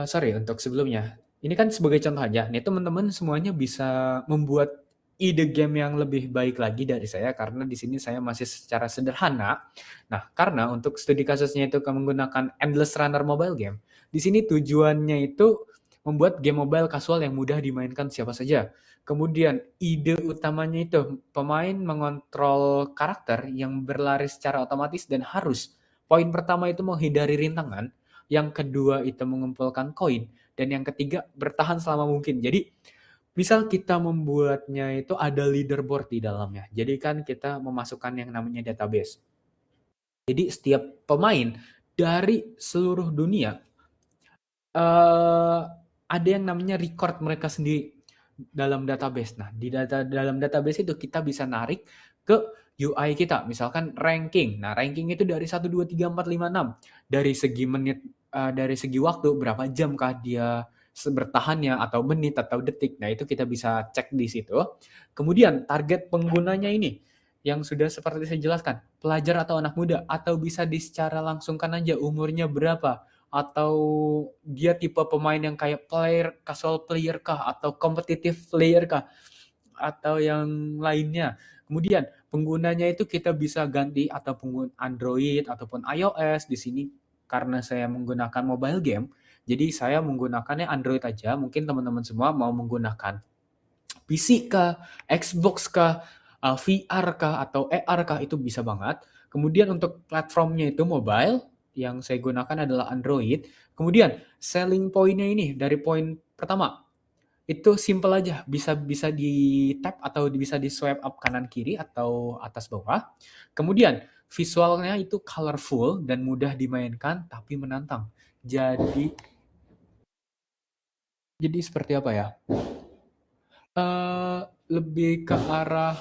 sorry untuk sebelumnya. Ini kan sebagai contoh aja. Nih teman-teman semuanya bisa membuat ide game yang lebih baik lagi dari saya karena di sini saya masih secara sederhana. Nah, karena untuk studi kasusnya itu menggunakan Endless Runner mobile game. Di sini tujuannya itu membuat game mobile kasual yang mudah dimainkan siapa saja. Kemudian ide utamanya itu pemain mengontrol karakter yang berlari secara otomatis dan harus. Poin pertama itu menghindari rintangan, yang kedua itu mengumpulkan koin, dan yang ketiga bertahan selama mungkin. Jadi misal kita membuatnya itu ada leaderboard di dalamnya. Jadi kan kita memasukkan yang namanya database. Jadi setiap pemain dari seluruh dunia ada yang namanya record mereka sendiri dalam database. Nah, dalam database itu kita bisa narik ke UI kita, misalkan ranking. Nah, ranking itu dari 1, 2, 3, 4, 5, 6. Dari segi menit, dari segi waktu, berapa jam kah dia bertahannya, atau menit, atau detik. Nah, itu kita bisa cek di situ. Kemudian, target penggunanya ini, yang sudah seperti saya jelaskan, pelajar atau anak muda, atau bisa secara langsungkan aja umurnya berapa, atau dia tipe pemain yang kayak casual player kah, atau competitive player kah, atau yang lainnya. Kemudian penggunanya itu kita bisa ganti atau pengguna Android ataupun iOS. Di sini karena saya menggunakan mobile game, jadi saya menggunakannya Android aja. Mungkin teman-teman semua mau menggunakan PC kah, Xbox kah, VR kah, atau AR kah, itu bisa banget. Kemudian untuk platformnya itu mobile, yang saya gunakan adalah Android. Kemudian selling point-nya ini dari poin pertama, itu simple aja, bisa bisa di-tap atau bisa di-swipe up kanan kiri atau atas bawah. Kemudian visualnya itu colorful dan mudah dimainkan tapi menantang. Jadi seperti apa ya? Lebih ke arah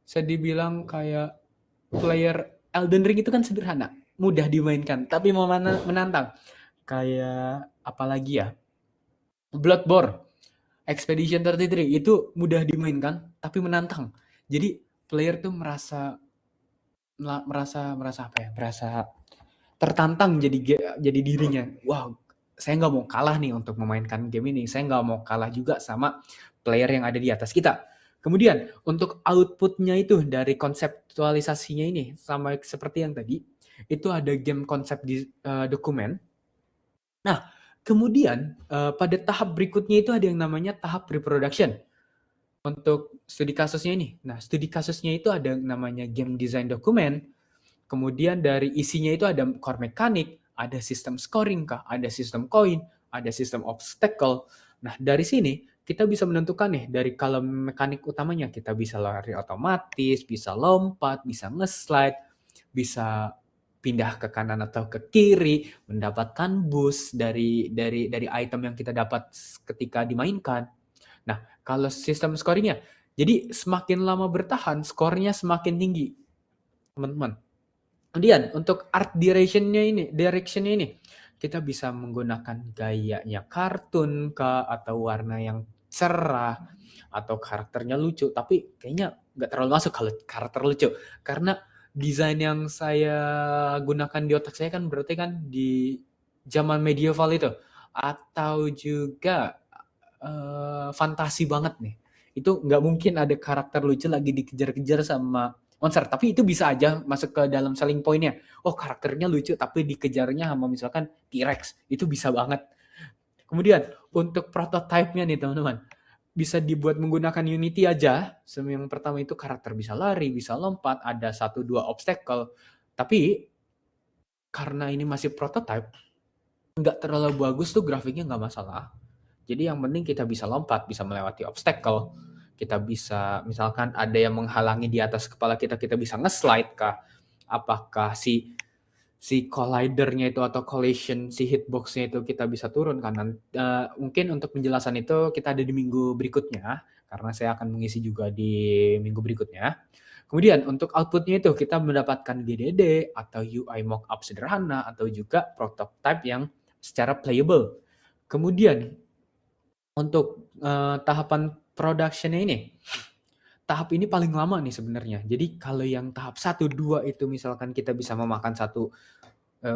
saya dibilang kayak player Elden Ring itu kan sederhana, mudah dimainkan, tapi mau menantang. Kayak apalagi ya? Bloodborne, Expedition 33 itu mudah dimainkan tapi menantang. Jadi player tuh merasa apa ya? Merasa tertantang jadi dirinya. Wow, saya nggak mau kalah nih untuk memainkan game ini. Saya nggak mau kalah juga sama player yang ada di atas kita. Kemudian untuk outputnya itu dari konseptualisasinya ini sama seperti yang tadi, itu ada game konsep di dokumen. Nah, kemudian pada tahap berikutnya itu ada yang namanya tahap pre-production. Untuk studi kasusnya ini. Nah, studi kasusnya itu ada yang namanya game design dokumen. Kemudian dari isinya itu ada core mekanik, ada sistem scoring kah, ada sistem koin, ada sistem obstacle. Nah, dari sini kita bisa menentukan nih dari kalau mekanik utamanya kita bisa lari otomatis, bisa lompat, bisa nge-slide, bisa pindah ke kanan atau ke kiri, mendapatkan boost dari item yang kita dapat ketika dimainkan. Nah, kalau sistem scoringnya, jadi semakin lama bertahan, skornya semakin tinggi, teman-teman. Kemudian untuk art direction-nya ini, kita bisa menggunakan gayanya kartun kah, atau warna yang cerah, atau karakternya lucu. Tapi kayaknya nggak terlalu masuk kalau karakter lucu. Karena desain yang saya gunakan di otak saya kan berarti kan di zaman medieval itu. Atau juga fantasi banget nih. Itu nggak mungkin ada karakter lucu lagi dikejar-kejar sama monster, tapi itu bisa aja masuk ke dalam selling point-nya. Oh, karakternya lucu tapi dikejarnya sama misalkan T-Rex. Itu bisa banget. Kemudian untuk prototype-nya nih, teman-teman. bisa dibuat menggunakan Unity aja. Yang pertama itu karakter bisa lari, bisa lompat, ada 1-2 obstacle. Tapi karena ini masih prototype, nggak terlalu bagus tuh grafiknya nggak masalah. Jadi yang penting kita bisa lompat, bisa melewati obstacle. Kita bisa, misalkan ada yang menghalangi di atas kepala kita, kita bisa nge-slide kah? Apakah si collidernya itu atau collision si hitboxnya itu kita bisa turun kanan. Mungkin untuk penjelasan itu kita ada di minggu berikutnya karena saya akan mengisi juga di minggu berikutnya. Kemudian untuk outputnya itu kita mendapatkan GDD atau UI mockup sederhana atau juga prototype yang secara playable. Kemudian untuk tahapan productionnya ini, tahap ini paling lama nih sebenarnya. Jadi kalau yang tahap 1-2 itu misalkan kita bisa memakan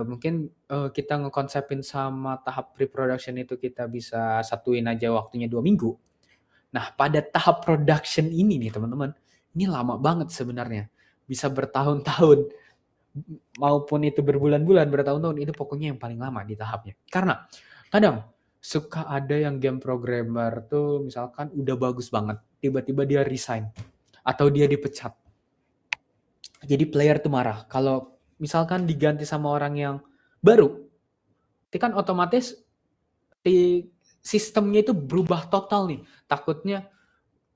mungkin kita ngekonsepin sama tahap pre-production itu kita bisa satuin aja waktunya 2 minggu. Nah, pada tahap production ini nih teman-teman, ini lama banget sebenarnya. Bisa bertahun-tahun, maupun itu berbulan-bulan, bertahun-tahun, itu pokoknya yang paling lama di tahapnya. Karena kadang suka ada yang game programmer tuh misalkan udah bagus banget, tiba-tiba dia resign atau dia dipecat. Jadi player tuh marah. Kalau misalkan diganti sama orang yang baru, itu kan otomatis sistemnya itu berubah total nih. Takutnya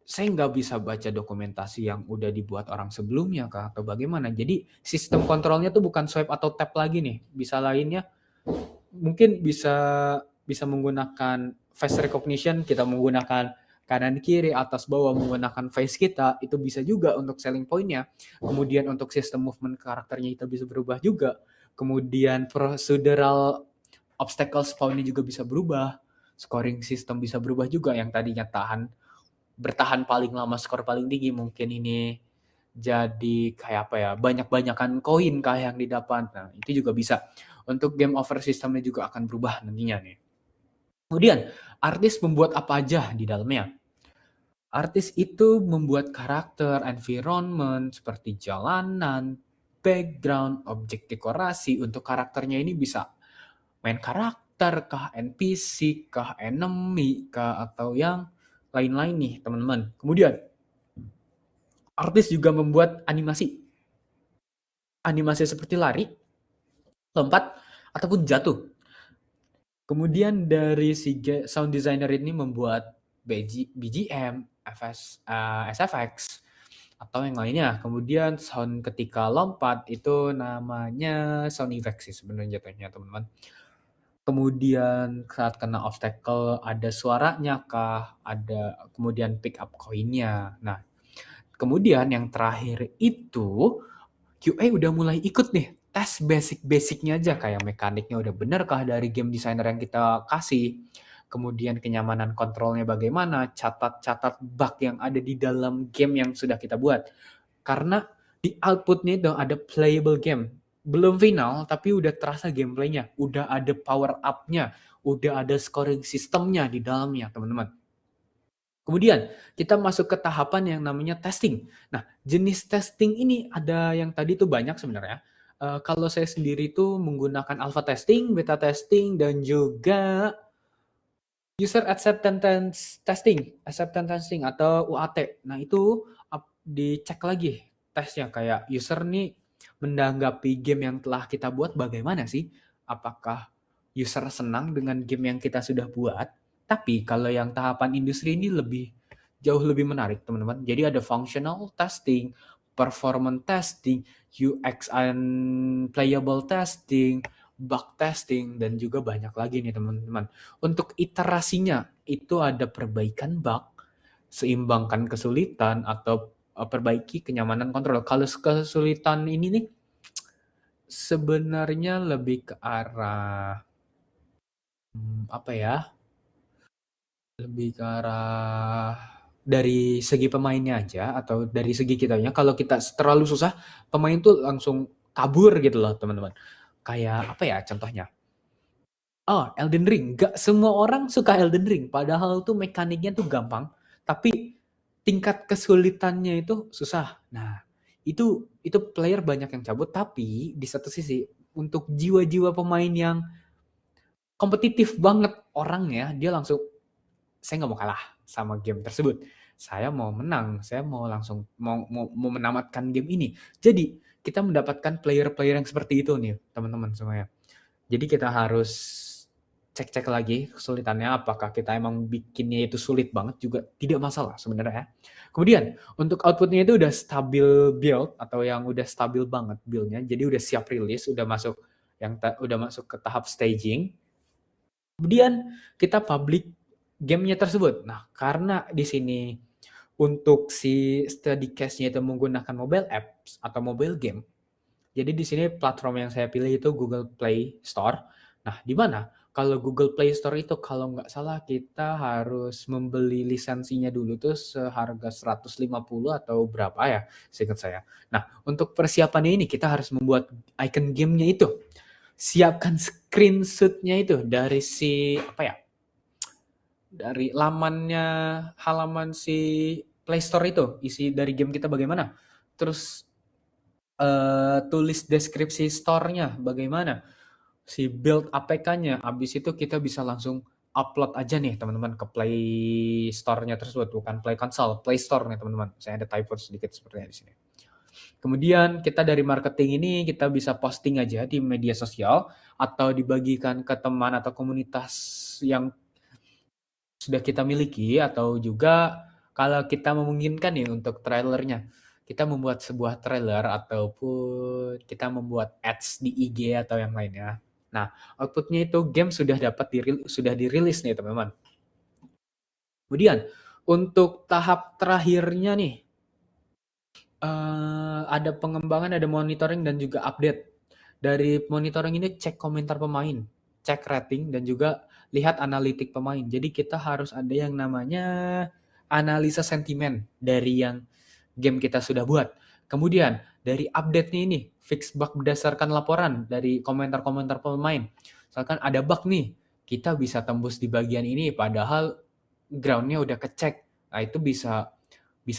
saya nggak bisa baca dokumentasi yang udah dibuat orang sebelumnya kah atau bagaimana. Jadi sistem kontrolnya tuh bukan swipe atau tap lagi nih. Bisa lainnya mungkin bisa menggunakan face recognition, kita menggunakan kanan kiri atas bawah menggunakan face kita, itu bisa juga untuk selling pointnya. Kemudian untuk sistem movement karakternya itu bisa berubah juga. Kemudian procedural obstacle spawnnya juga bisa berubah. Scoring system bisa berubah juga, yang tadinya bertahan paling lama skor paling tinggi mungkin ini jadi kayak apa ya, banyak-banyakan koin kah yang didapat. Nah, itu juga bisa. Untuk game over systemnya juga akan berubah nantinya nih. Kemudian, artis membuat apa aja di dalamnya. Artis itu membuat karakter, environment, seperti jalanan, background, objek dekorasi. Untuk karakternya ini bisa main karakter kah, NPC kah, enemy kah, atau yang lain-lain nih teman-teman. Kemudian, artis juga membuat animasi. Animasi seperti lari, lompat, ataupun jatuh. Kemudian dari si sound designer ini membuat BGM, SFX, atau yang lainnya. Kemudian sound ketika lompat itu namanya sound effect sih sebenarnya jatuhnya teman-teman. Kemudian saat kena obstacle ada suaranya kah, ada kemudian pick up koinnya. Nah, kemudian yang terakhir itu QA udah mulai ikut nih tes basic-basicnya aja, kayak mekaniknya udah bener kah dari game designer yang kita kasih, kemudian kenyamanan kontrolnya bagaimana, catat-catat bug yang ada di dalam game yang sudah kita buat. Karena di outputnya itu ada playable game, belum final tapi udah terasa gameplaynya, udah ada power up-nya, udah ada scoring sistemnya di dalamnya teman-teman. Kemudian kita masuk ke tahapan yang namanya testing. Nah, jenis testing ini ada yang tadi tuh banyak sebenarnya. Kalau saya sendiri tuh menggunakan alpha testing, beta testing, dan juga user acceptance testing atau UAT. Nah, itu dicek lagi tesnya, kayak user nih menanggapi game yang telah kita buat bagaimana sih? Apakah user senang dengan game yang kita sudah buat? Tapi kalau yang tahapan industri ini jauh lebih menarik, teman-teman. Jadi ada functional testing, performance testing, UX and playable testing, bug testing, dan juga banyak lagi nih teman-teman. Untuk iterasinya itu ada perbaikan bug, seimbangkan kesulitan, atau perbaiki kenyamanan kontrol. Kalau kesulitan ini nih sebenarnya lebih ke arah apa ya? Lebih ke arah dari segi pemainnya aja atau dari segi kitanya. Kalau kita terlalu susah, pemain tuh langsung kabur gitu loh, teman-teman. Kayak apa ya contohnya? Oh, Elden Ring. Gak semua orang suka Elden Ring. Padahal tuh mekaniknya tuh gampang, tapi tingkat kesulitannya itu susah. Nah, itu player banyak yang cabut, tapi di satu sisi untuk jiwa-jiwa pemain yang kompetitif banget orangnya, dia langsung saya nggak mau kalah sama game tersebut. Saya mau menang, saya mau langsung mau menamatkan game ini. Jadi, kita mendapatkan player-player yang seperti itu nih, teman-teman semuanya. Jadi kita harus cek-cek lagi kesulitannya, apakah kita emang bikinnya itu sulit banget juga tidak masalah sebenarnya ya. Kemudian untuk outputnya itu udah stabil build atau yang udah stabil banget build-nya, jadi udah siap rilis, udah masuk udah masuk ke tahap staging. Kemudian kita public gamenya tersebut. Nah, karena di sini untuk si study case-nya itu menggunakan mobile apps atau mobile game, jadi di sini platform yang saya pilih itu Google Play Store. Nah, di mana kalau Google Play Store itu kalau nggak salah kita harus membeli lisensinya dulu tuh seharga 150 atau berapa ya, seingat saya. Nah, untuk persiapannya ini kita harus membuat icon gamenya itu. Siapkan screenshot-nya itu dari si apa ya? Dari halaman si Play Store itu, isi dari game kita bagaimana. Terus tulis deskripsi store-nya bagaimana, si build APK-nya, habis itu kita bisa langsung upload aja nih teman-teman ke Play Store-nya tersebut, bukan Play Console, Play Store nih teman-teman. Saya ada typo sedikit sepertinya di sini. Kemudian kita dari marketing ini kita bisa posting aja di media sosial atau dibagikan ke teman atau komunitas yang sudah kita miliki, atau juga kalau kita memungkinkan nih untuk trailernya, kita membuat sebuah trailer ataupun kita membuat ads di IG atau yang lainnya. Nah, outputnya itu game sudah dirilis nih teman-teman. Kemudian untuk tahap terakhirnya nih, ada pengembangan, ada monitoring dan juga update. Dari monitoring ini cek komentar pemain, cek rating dan juga lihat analitik pemain. Jadi kita harus ada yang namanya analisa sentimen dari yang game kita sudah buat. Kemudian dari update-nya ini fix bug berdasarkan laporan dari komentar-komentar pemain. Misalkan ada bug nih, kita bisa tembus di bagian ini padahal ground-nya udah kecek. Nah, itu bisa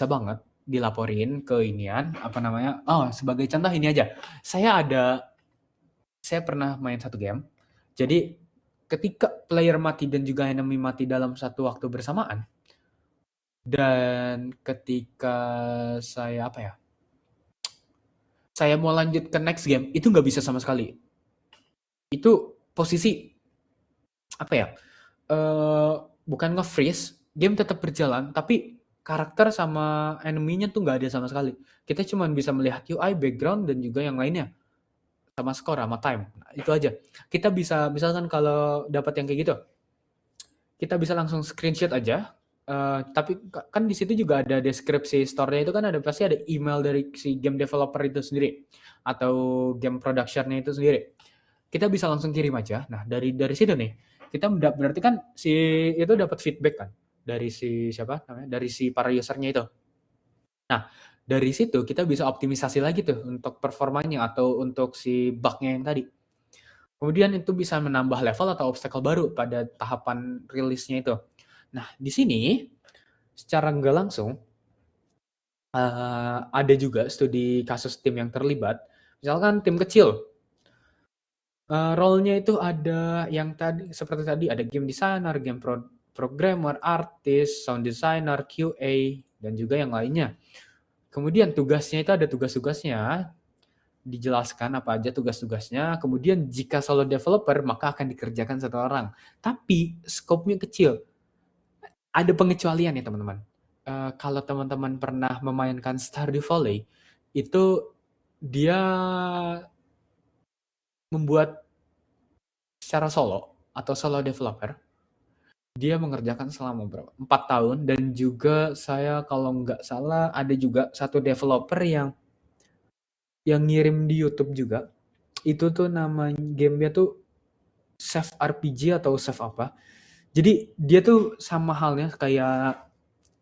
banget dilaporin ke inian, apa namanya? Oh, sebagai contoh ini aja. Saya pernah main satu game. Jadi ketika player mati dan juga enemy mati dalam satu waktu bersamaan, dan ketika saya saya mau lanjut ke next game, itu nggak bisa sama sekali. Itu posisi apa ya? Bukan nge-freeze, game tetap berjalan, tapi karakter sama enemy-nya tuh nggak ada sama sekali. Kita cuma bisa melihat UI, background, dan juga yang lainnya. Sama skor, sama time. Nah, itu aja. Kita bisa, misalkan kalau dapat yang kayak gitu, kita bisa langsung screenshot aja. Tapi kan di situ juga ada deskripsi store-nya itu kan pasti ada email dari si game developer itu sendiri atau game production-nya itu sendiri. Kita bisa langsung kirim aja. Nah, dari situ nih, kita berarti kan si itu dapat feedback kan dari si siapa namanya? Dari si para usernya itu. Nah, dari situ kita bisa optimisasi lagi tuh untuk performanya atau untuk si bug-nya yang tadi. Kemudian itu bisa menambah level atau obstacle baru pada tahapan rilisnya itu. Nah, di sini secara nggak langsung ada juga studi kasus tim yang terlibat. Misalkan tim kecil, role-nya itu ada yang tadi seperti tadi ada game designer, game programmer, artis, sound designer, QA, dan juga yang lainnya. Kemudian tugasnya itu ada tugas-tugasnya, dijelaskan apa aja tugas-tugasnya. Kemudian jika solo developer maka akan dikerjakan satu orang. Tapi skopnya kecil. Ada pengecualian ya teman-teman. Kalau teman-teman pernah memainkan Stardew Valley, itu dia membuat secara solo atau solo developer. Dia mengerjakan selama berapa? 4 tahun, dan juga saya kalau nggak salah ada juga satu developer yang ngirim di YouTube juga. Itu tuh nama gamenya tuh Chef RPG atau Chef apa. Jadi dia tuh sama halnya kayak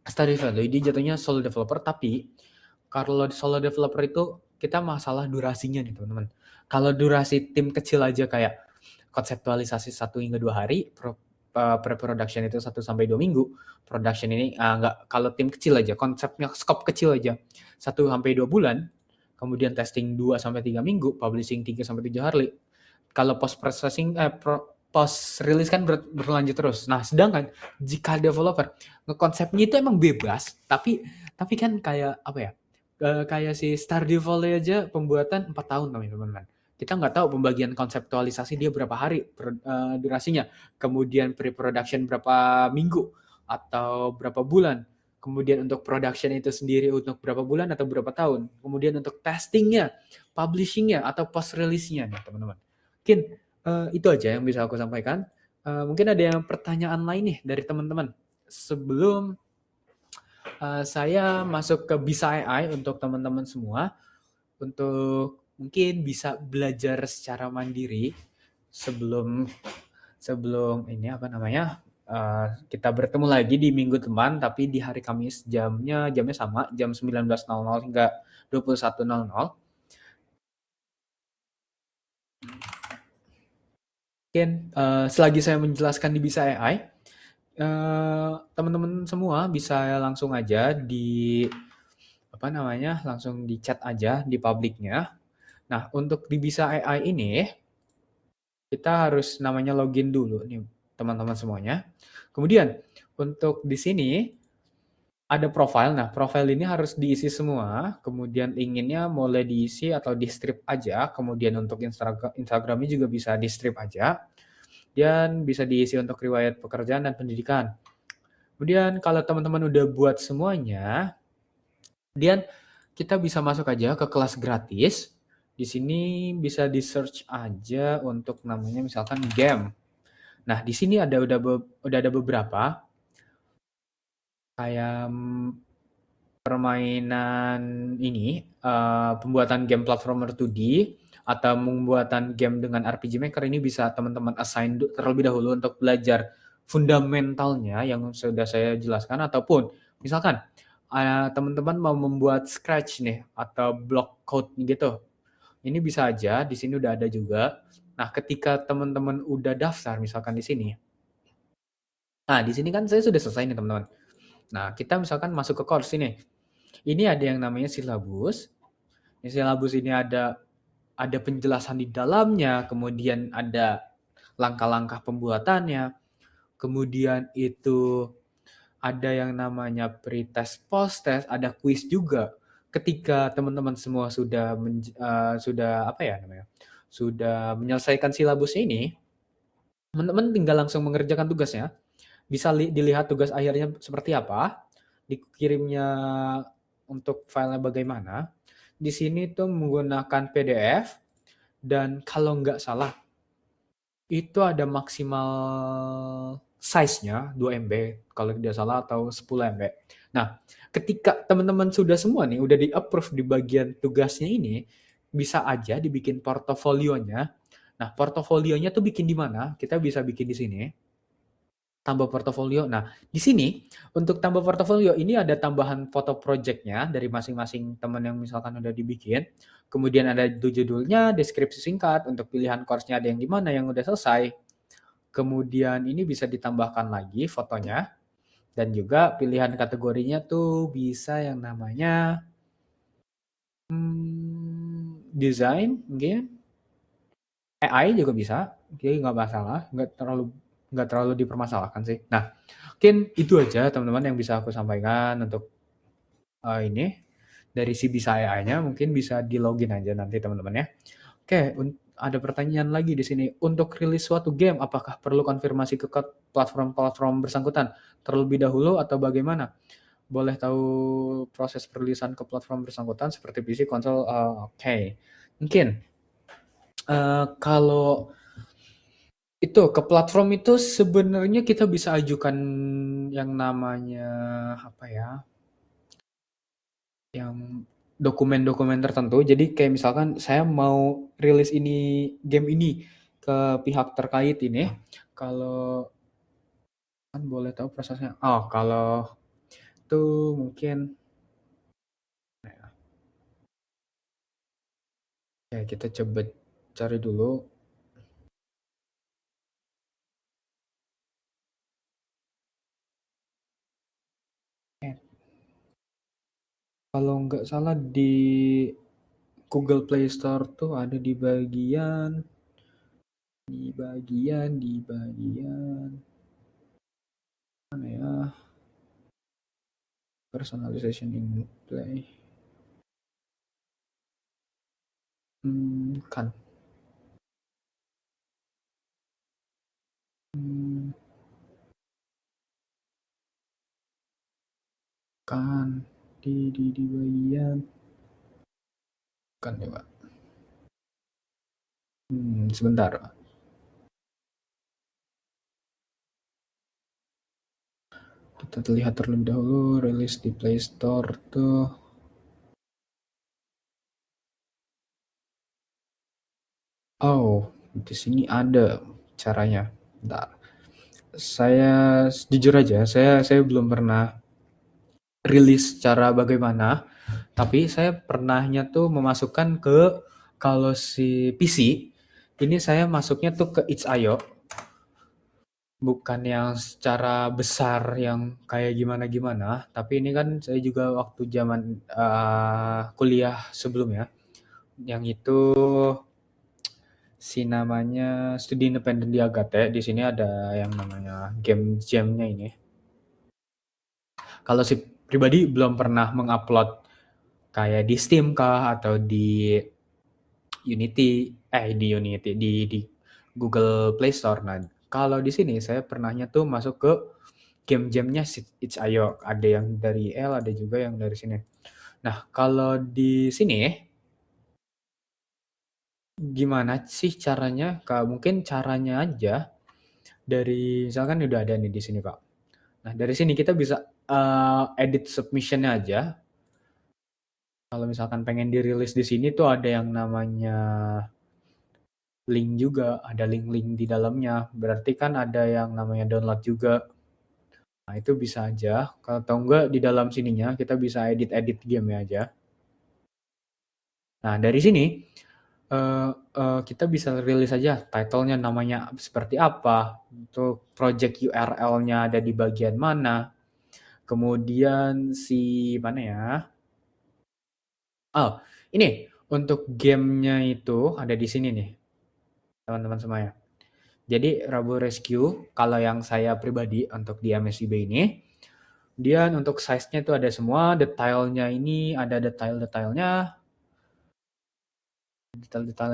Stardew Valley, dia jatuhnya solo developer, tapi kalau solo developer itu kita masalah durasinya nih teman-teman. Kalau durasi tim kecil aja kayak konseptualisasi 1 hingga 2 hari, pre-production itu 1 sampai 2 minggu, production ini enggak, kalau tim kecil aja, konsepnya skop kecil aja 1 sampai 2 bulan, kemudian testing 2 sampai 3 minggu, publishing 3 sampai 7 hari. Kalau post processing post release kan berlanjut terus. Nah, sedangkan jika developer ngekonsepnya itu emang bebas, tapi kan kayak apa ya? Kayak si Stardew Valley aja pembuatan 4 tahun teman-teman. Kita nggak tahu pembagian konseptualisasi dia berapa hari durasinya, kemudian pre-production berapa minggu atau berapa bulan, kemudian untuk production itu sendiri untuk berapa bulan atau berapa tahun, kemudian untuk testingnya, publishingnya atau post release-nya nih teman-teman. Mungkin itu aja yang bisa aku sampaikan. Mungkin ada yang pertanyaan lain nih dari teman-teman sebelum saya masuk ke Bisa AI untuk teman-teman semua untuk mungkin bisa belajar secara mandiri sebelum sebelum ini apa namanya kita bertemu lagi di minggu depan tapi di hari Kamis jamnya sama jam 19.00 hingga 21.00. Mungkin selagi saya menjelaskan di Bisa AI, teman-teman semua bisa langsung aja di apa namanya langsung di chat aja di publiknya. Nah untuk di Bisa AI ini kita harus namanya login dulu nih teman-teman semuanya. Kemudian untuk di sini ada profile. Nah, profile ini harus diisi semua. Kemudian inginnya mulai diisi atau di strip aja. Kemudian untuk Instagramnya juga bisa di strip aja. Dan bisa diisi untuk riwayat pekerjaan dan pendidikan. Kemudian kalau teman-teman udah buat semuanya, kemudian kita bisa masuk aja ke kelas gratis. Di sini bisa di-search aja untuk namanya misalkan game. Nah, di sini udah ada beberapa kayak permainan ini pembuatan game platformer 2D atau pembuatan game dengan RPG Maker ini bisa teman-teman assign terlebih dahulu untuk belajar fundamentalnya yang sudah saya jelaskan ataupun misalkan teman-teman mau membuat Scratch nih atau block code gitu. Ini bisa aja di sini udah ada juga. Nah, ketika teman-teman udah daftar misalkan di sini. Nah, di sini kan saya sudah selesai nih, teman-teman. Nah, kita misalkan masuk ke course ini. Ini ada yang namanya silabus. Di silabus ini ada penjelasan di dalamnya, kemudian ada langkah-langkah pembuatannya, kemudian itu ada yang namanya pre-test, post-test, ada quiz juga. Ketika teman-teman semua sudah apa ya namanya? Sudah menyelesaikan silabus ini, teman-teman tinggal langsung mengerjakan tugasnya. Bisa dilihat tugas akhirnya seperti apa, dikirimnya untuk filenya bagaimana. Di sini tuh menggunakan PDF dan kalau nggak salah itu ada maksimal size-nya 2 MB kalau tidak salah atau 10 MB. Nah, ketika teman-teman sudah semua nih udah di-approve di bagian tugasnya ini, bisa aja dibikin portofolionya. Nah, portofolionya tuh bikin di mana? Kita bisa bikin di sini. Tambah portofolio. Nah, di sini untuk tambah portofolio ini ada tambahan foto project-nya dari masing-masing teman yang misalkan udah dibikin. Kemudian ada judulnya, deskripsi singkat untuk pilihan course-nya ada yang di mana yang udah selesai. Kemudian ini bisa ditambahkan lagi fotonya dan juga pilihan kategorinya tuh bisa yang namanya desain mungkin. AI juga bisa, jadi nggak masalah, nggak terlalu dipermasalahkan sih. Nah, mungkin itu aja teman-teman yang bisa aku sampaikan untuk ini dari si Bisa AI-nya. Mungkin bisa di login aja nanti teman-teman ya. Oke, ada pertanyaan lagi di sini. Untuk rilis suatu game, apakah perlu konfirmasi ke platform-platform bersangkutan terlebih dahulu atau bagaimana? Boleh tahu proses perilisan ke platform bersangkutan seperti PC, konsol? Oke. Mungkin kalau itu ke platform itu sebenarnya kita bisa ajukan yang namanya apa ya? Yang dokumen-dokumen tertentu. Jadi kayak misalkan saya mau rilis game ini ke pihak terkait ini. Kalau kan boleh tahu prosesnya. Oh, kalau itu mungkin ya kita coba cari dulu. Kalau nggak salah di Google Play Store tuh ada di bagian Di bagian mana ya? Personalization in play. Kan. Kan di bagian kan ya Pak. Sebentar Pak. Kita lihat terlebih dahulu rilis di Play Store tuh. Oh, di sini ada caranya. Bentar. Saya jujur aja, saya belum pernah rilis cara bagaimana, tapi saya pernahnya tuh memasukkan ke kalau si PC ini saya masuknya tuh ke itch.io, bukan yang secara besar yang kayak gimana-gimana, tapi ini kan saya juga waktu zaman kuliah sebelumnya, yang itu si namanya studi independen di Agate. Di sini ada yang namanya game jam-nya ini. Kalau si pribadi belum pernah mengupload kayak di Steam kah atau di di Google Play Store. Nah, kalau di sini saya pernahnya tuh masuk ke game jamnya itch.io. Ada yang dari L, ada juga yang dari sini. Nah, kalau di sini gimana sih caranya? Mungkin caranya aja dari misalkan udah ada nih di sini, Pak. Nah, dari sini kita bisa edit submission-nya aja. Kalau misalkan pengen dirilis di sini tuh ada yang namanya link juga, ada link-link di dalamnya. Berarti kan ada yang namanya download juga. Nah, itu bisa aja. Kalau tahu enggak di dalam sininya kita bisa edit-edit game aja. Nah, dari sini kita bisa rilis aja title-nya namanya seperti apa, untuk project URL-nya ada di bagian mana. Kemudian si mana ya? Oh, ini untuk gamenya itu ada di sini nih, teman-teman semuanya. Jadi Rabu Rescue, kalau yang saya pribadi untuk di MSIB ini, dia untuk size-nya itu ada semua, detailnya ini ada detailnya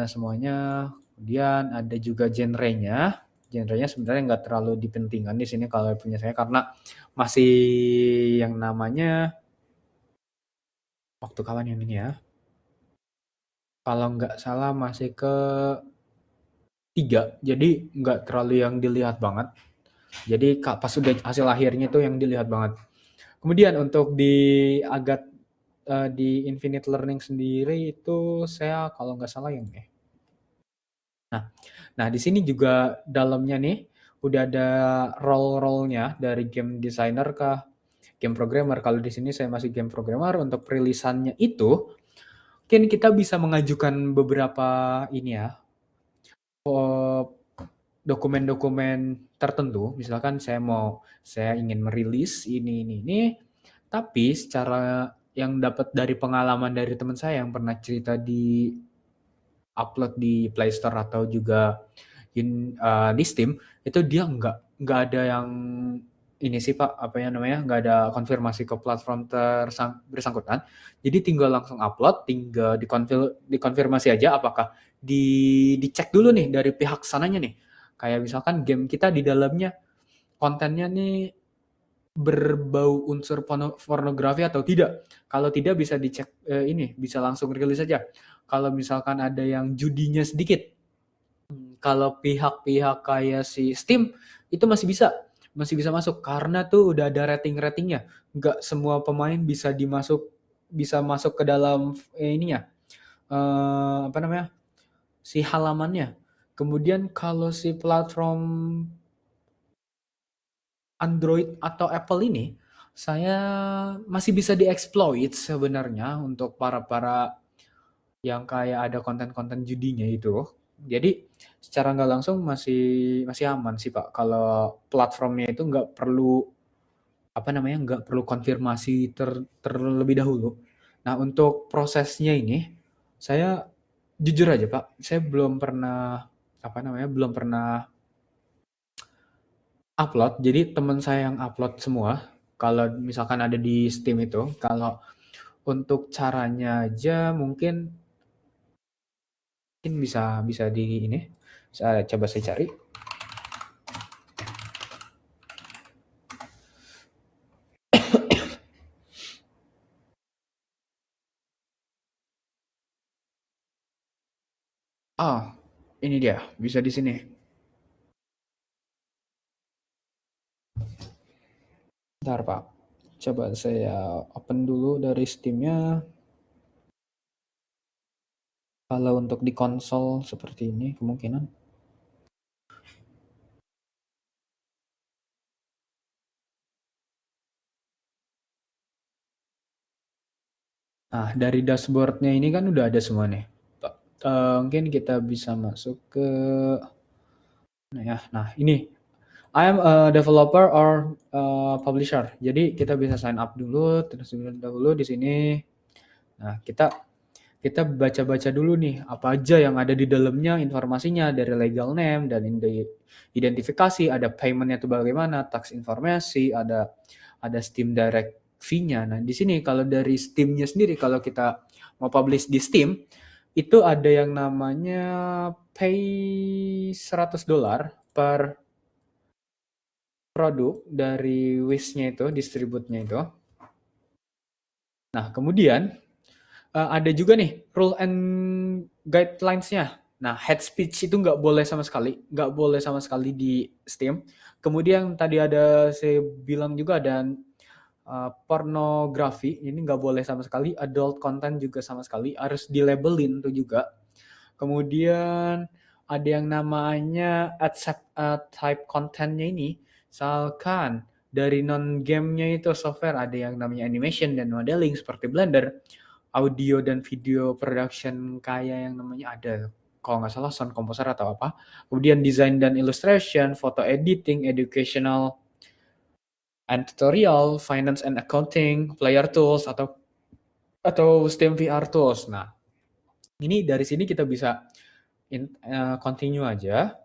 semuanya. Kemudian ada juga genrenya. Genrenya sebenarnya nggak terlalu dipentingkan di sini kalau punya saya karena masih yang namanya waktu kapan yang ini ya? Kalau nggak salah masih ke 3, jadi nggak terlalu yang dilihat banget. Jadi pas sudah hasil akhirnya itu yang dilihat banget. Kemudian untuk di Infinite Learning sendiri itu saya kalau nggak salah yang ini. Nah di sini juga dalamnya nih udah ada role-role-nya dari game designer kah, game programmer. Kalau di sini saya masih game programmer. Untuk perilisannya itu mungkin kita bisa mengajukan beberapa ini ya, dokumen-dokumen tertentu. Misalkan saya ingin merilis ini, tapi secara yang dapat dari pengalaman dari teman saya yang pernah cerita di upload di Play Store atau juga di Steam, itu dia nggak ada yang ini sih Pak, apa ya namanya, nggak ada konfirmasi ke platform bersangkutan. Jadi tinggal langsung upload, tinggal dikonfirmasi aja apakah dicek dulu nih dari pihak sananya nih. Kayak misalkan game kita di dalamnya kontennya nih berbau unsur pornografi atau tidak. Kalau tidak bisa dicek ini, bisa langsung rilis saja. Kalau misalkan ada yang judinya sedikit, kalau pihak-pihak kayak si Steam itu masih bisa masuk karena tuh udah ada rating-ratingnya. Nggak semua pemain bisa masuk ke dalam ininya, apa namanya, si halamannya. Kemudian kalau si platform Android atau Apple ini, saya masih bisa dieksploit sebenarnya untuk para yang kayak ada konten-konten judinya itu. Jadi secara nggak langsung masih masih aman sih Pak. Kalau platformnya itu nggak perlu apa namanya, nggak perlu konfirmasi terlebih dahulu. Nah untuk prosesnya ini, saya jujur aja Pak, saya belum pernah belum pernah upload. Jadi teman saya yang upload semua. Kalau misalkan ada di Steam itu, kalau untuk caranya aja mungkin bisa bisa di ini. Saya coba saya cari. Ah, ini dia, bisa di sini. Bentar, Pak. Coba saya open dulu dari Steam-nya. Kalau untuk di konsol seperti ini kemungkinan. Nah, dari dashboard-nya ini kan udah ada semua nih, Pak. Mungkin kita bisa masuk ke nah ya. Nah, ini I am a developer or publisher. Jadi kita bisa sign up dulu, terus dahulu di sini. Nah, kita kita baca-baca dulu nih apa aja yang ada di dalamnya informasinya dari legal name dan identifikasi, ada paymentnya itu bagaimana, tax informasi, ada Steam Direct fee-nya. Nah, di sini kalau dari Steam-nya sendiri kalau kita mau publish di Steam itu ada yang namanya pay $100 per produk dari Wish-nya itu, distribute-nya itu. Nah, kemudian ada juga nih rule and guidelines-nya. Nah, head speech itu nggak boleh sama sekali di Steam. Kemudian tadi ada saya bilang juga ada pornografi, ini nggak boleh sama sekali. Adult content juga sama sekali, harus dilabelin tuh juga. Kemudian ada yang namanya accept type content-nya ini, misalkan dari non-game-nya itu software ada yang namanya animation dan modeling seperti Blender, audio dan video production kayak yang namanya ada kalau nggak salah sound composer atau apa. Kemudian design dan illustration, photo editing, educational and tutorial, finance and accounting, player tools atau Steam VR tools. Nah, ini dari sini kita bisa continue aja.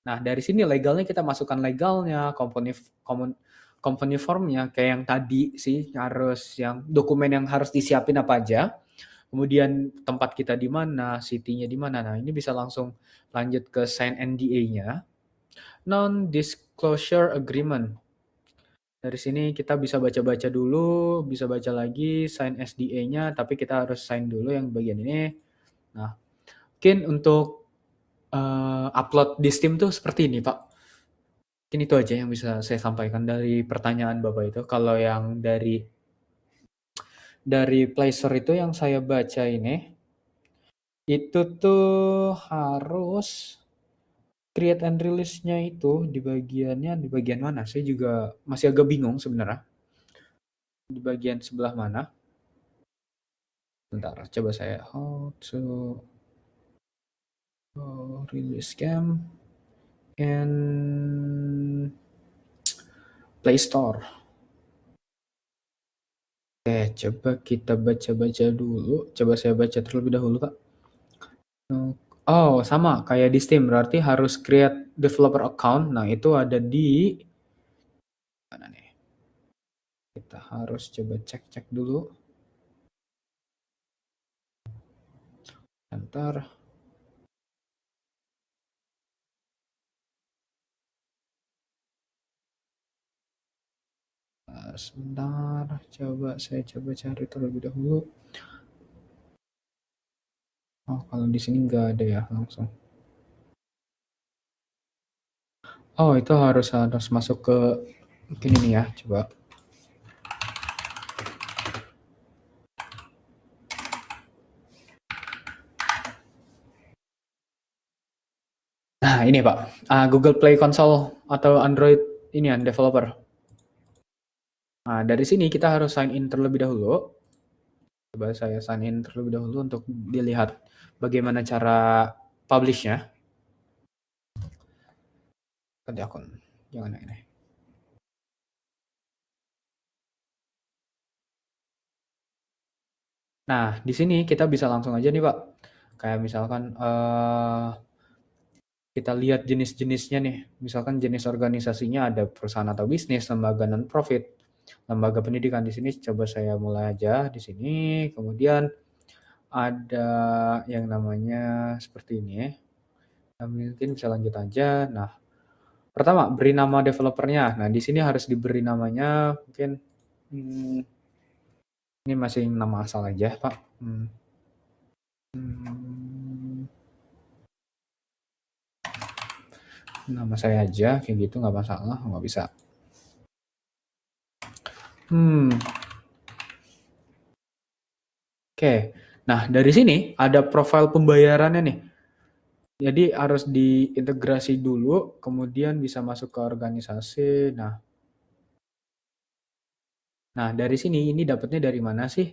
Nah, dari sini legalnya kita masukkan legalnya, company formnya kayak yang tadi sih harus yang dokumen yang harus disiapin apa aja. Kemudian tempat kita di mana, city-nya di mana. Nah, ini bisa langsung lanjut ke sign NDA-nya. Non-disclosure agreement. Dari sini kita bisa baca-baca dulu, bisa baca lagi sign SDA-nya, tapi kita harus sign dulu yang bagian ini. Nah, mungkin untuk upload di Steam tuh seperti ini, Pak. Mungkin itu aja yang bisa saya sampaikan dari pertanyaan Bapak itu. Kalau yang dari Play Store itu yang saya baca ini, itu tuh harus create and release-nya itu di bagian mana? Saya juga masih agak bingung sebenarnya. Di bagian sebelah mana? Bentar, coba saya how to release game in Play Store. Oke, coba kita baca-baca dulu. Coba saya baca terlebih dahulu, Kak. Oh, sama kayak di Steam. Berarti harus create developer account. Nah, itu ada di mana nih? Kita harus coba cek-cek dulu. Bentar. Sebentar, saya coba cari terlebih dahulu. Oh, kalau di sini nggak ada ya langsung. Oh, itu harus masuk ke mungkin ini ya, coba. Nah, ini Pak, Google Play Console atau Android ini ya, developer. Nah, dari sini kita harus sign in terlebih dahulu. Coba saya sign in terlebih dahulu untuk dilihat bagaimana cara publish-nya. Ganti akun, jangan yang ini. Nah, di sini kita bisa langsung aja nih Pak. Kayak misalkan Kita lihat jenis-jenisnya nih, misalkan jenis organisasinya ada perusahaan atau bisnis, lembaga non-profit, lembaga pendidikan. Di sini coba saya mulai aja di sini, kemudian ada yang namanya seperti ini ya. Mungkin bisa lanjut aja. Nah, pertama beri nama developernya. Nah, di sini harus diberi namanya mungkin ini masih nama asal aja, Pak. Nama saya aja kayak gitu nggak masalah, nggak bisa. Oke. Nah, dari sini ada profil pembayarannya nih. Jadi harus diintegrasi dulu, kemudian bisa masuk ke organisasi. Nah, dari sini ini dapatnya dari mana sih?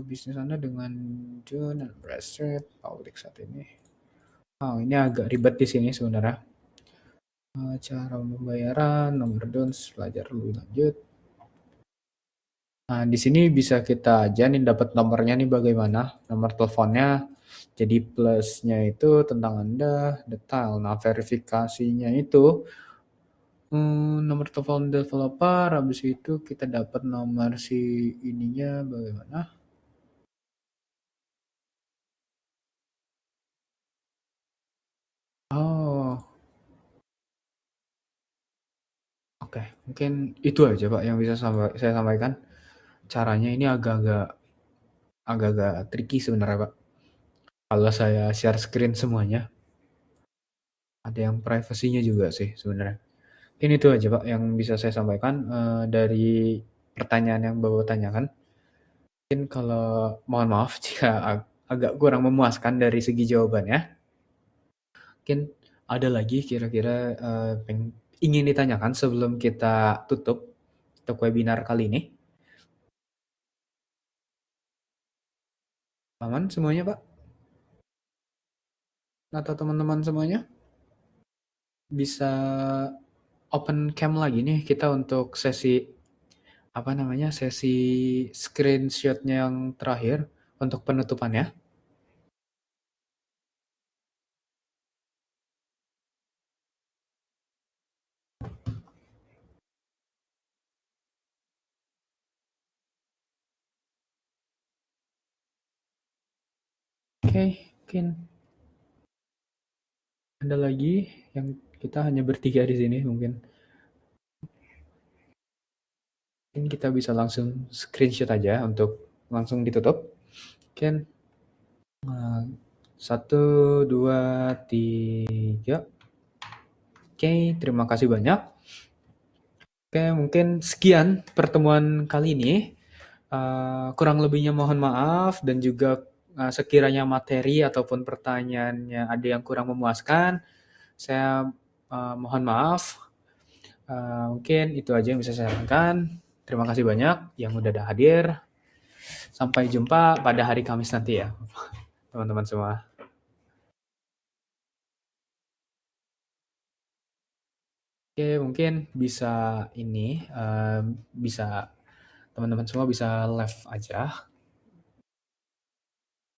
Bisnis Anda dengan John dan Bradstreet Public saat ini. Oh, ini agak ribet di sini sebenarnya. Cara pembayaran, nomor DONS, pelajar lebih lanjut. Nah, di sini bisa kita aja nih dapat nomornya nih bagaimana, nomor teleponnya. Jadi plusnya itu tentang Anda, detail. Nah, verifikasinya itu nomor telepon developer, habis itu kita dapat nomor si ininya bagaimana. Oh, oke. Mungkin itu aja Pak yang bisa saya sampaikan. Caranya ini agak-agak tricky sebenarnya Pak. Kalau saya share screen semuanya, ada yang privasinya juga sih sebenarnya. Mungkin itu aja Pak yang bisa saya sampaikan dari pertanyaan yang Bapak tanyakan. Mungkin kalau mohon maaf jika agak kurang memuaskan dari segi jawabannya. Mungkin ada lagi kira-kira ingin ditanyakan sebelum kita tutup untuk webinar kali ini. Aman semuanya Pak? Atau teman-teman semuanya? Bisa open cam lagi nih kita untuk sesi sesi screenshot-nya yang terakhir untuk penutupannya. Oke, mungkin ada lagi yang kita hanya bertiga di sini mungkin. Mungkin kita bisa langsung screenshot aja untuk langsung ditutup. Mungkin 1, 2, 3. Oke, terima kasih banyak. Oke, mungkin sekian pertemuan kali ini. Kurang lebihnya mohon maaf dan juga sekiranya materi ataupun pertanyaannya ada yang kurang memuaskan, saya mohon maaf. Mungkin itu aja yang bisa saya sampaikan. Terima kasih banyak yang udah ada hadir. Sampai jumpa pada hari Kamis nanti ya, teman-teman semua. Oke, mungkin bisa ini, bisa teman-teman semua bisa live aja.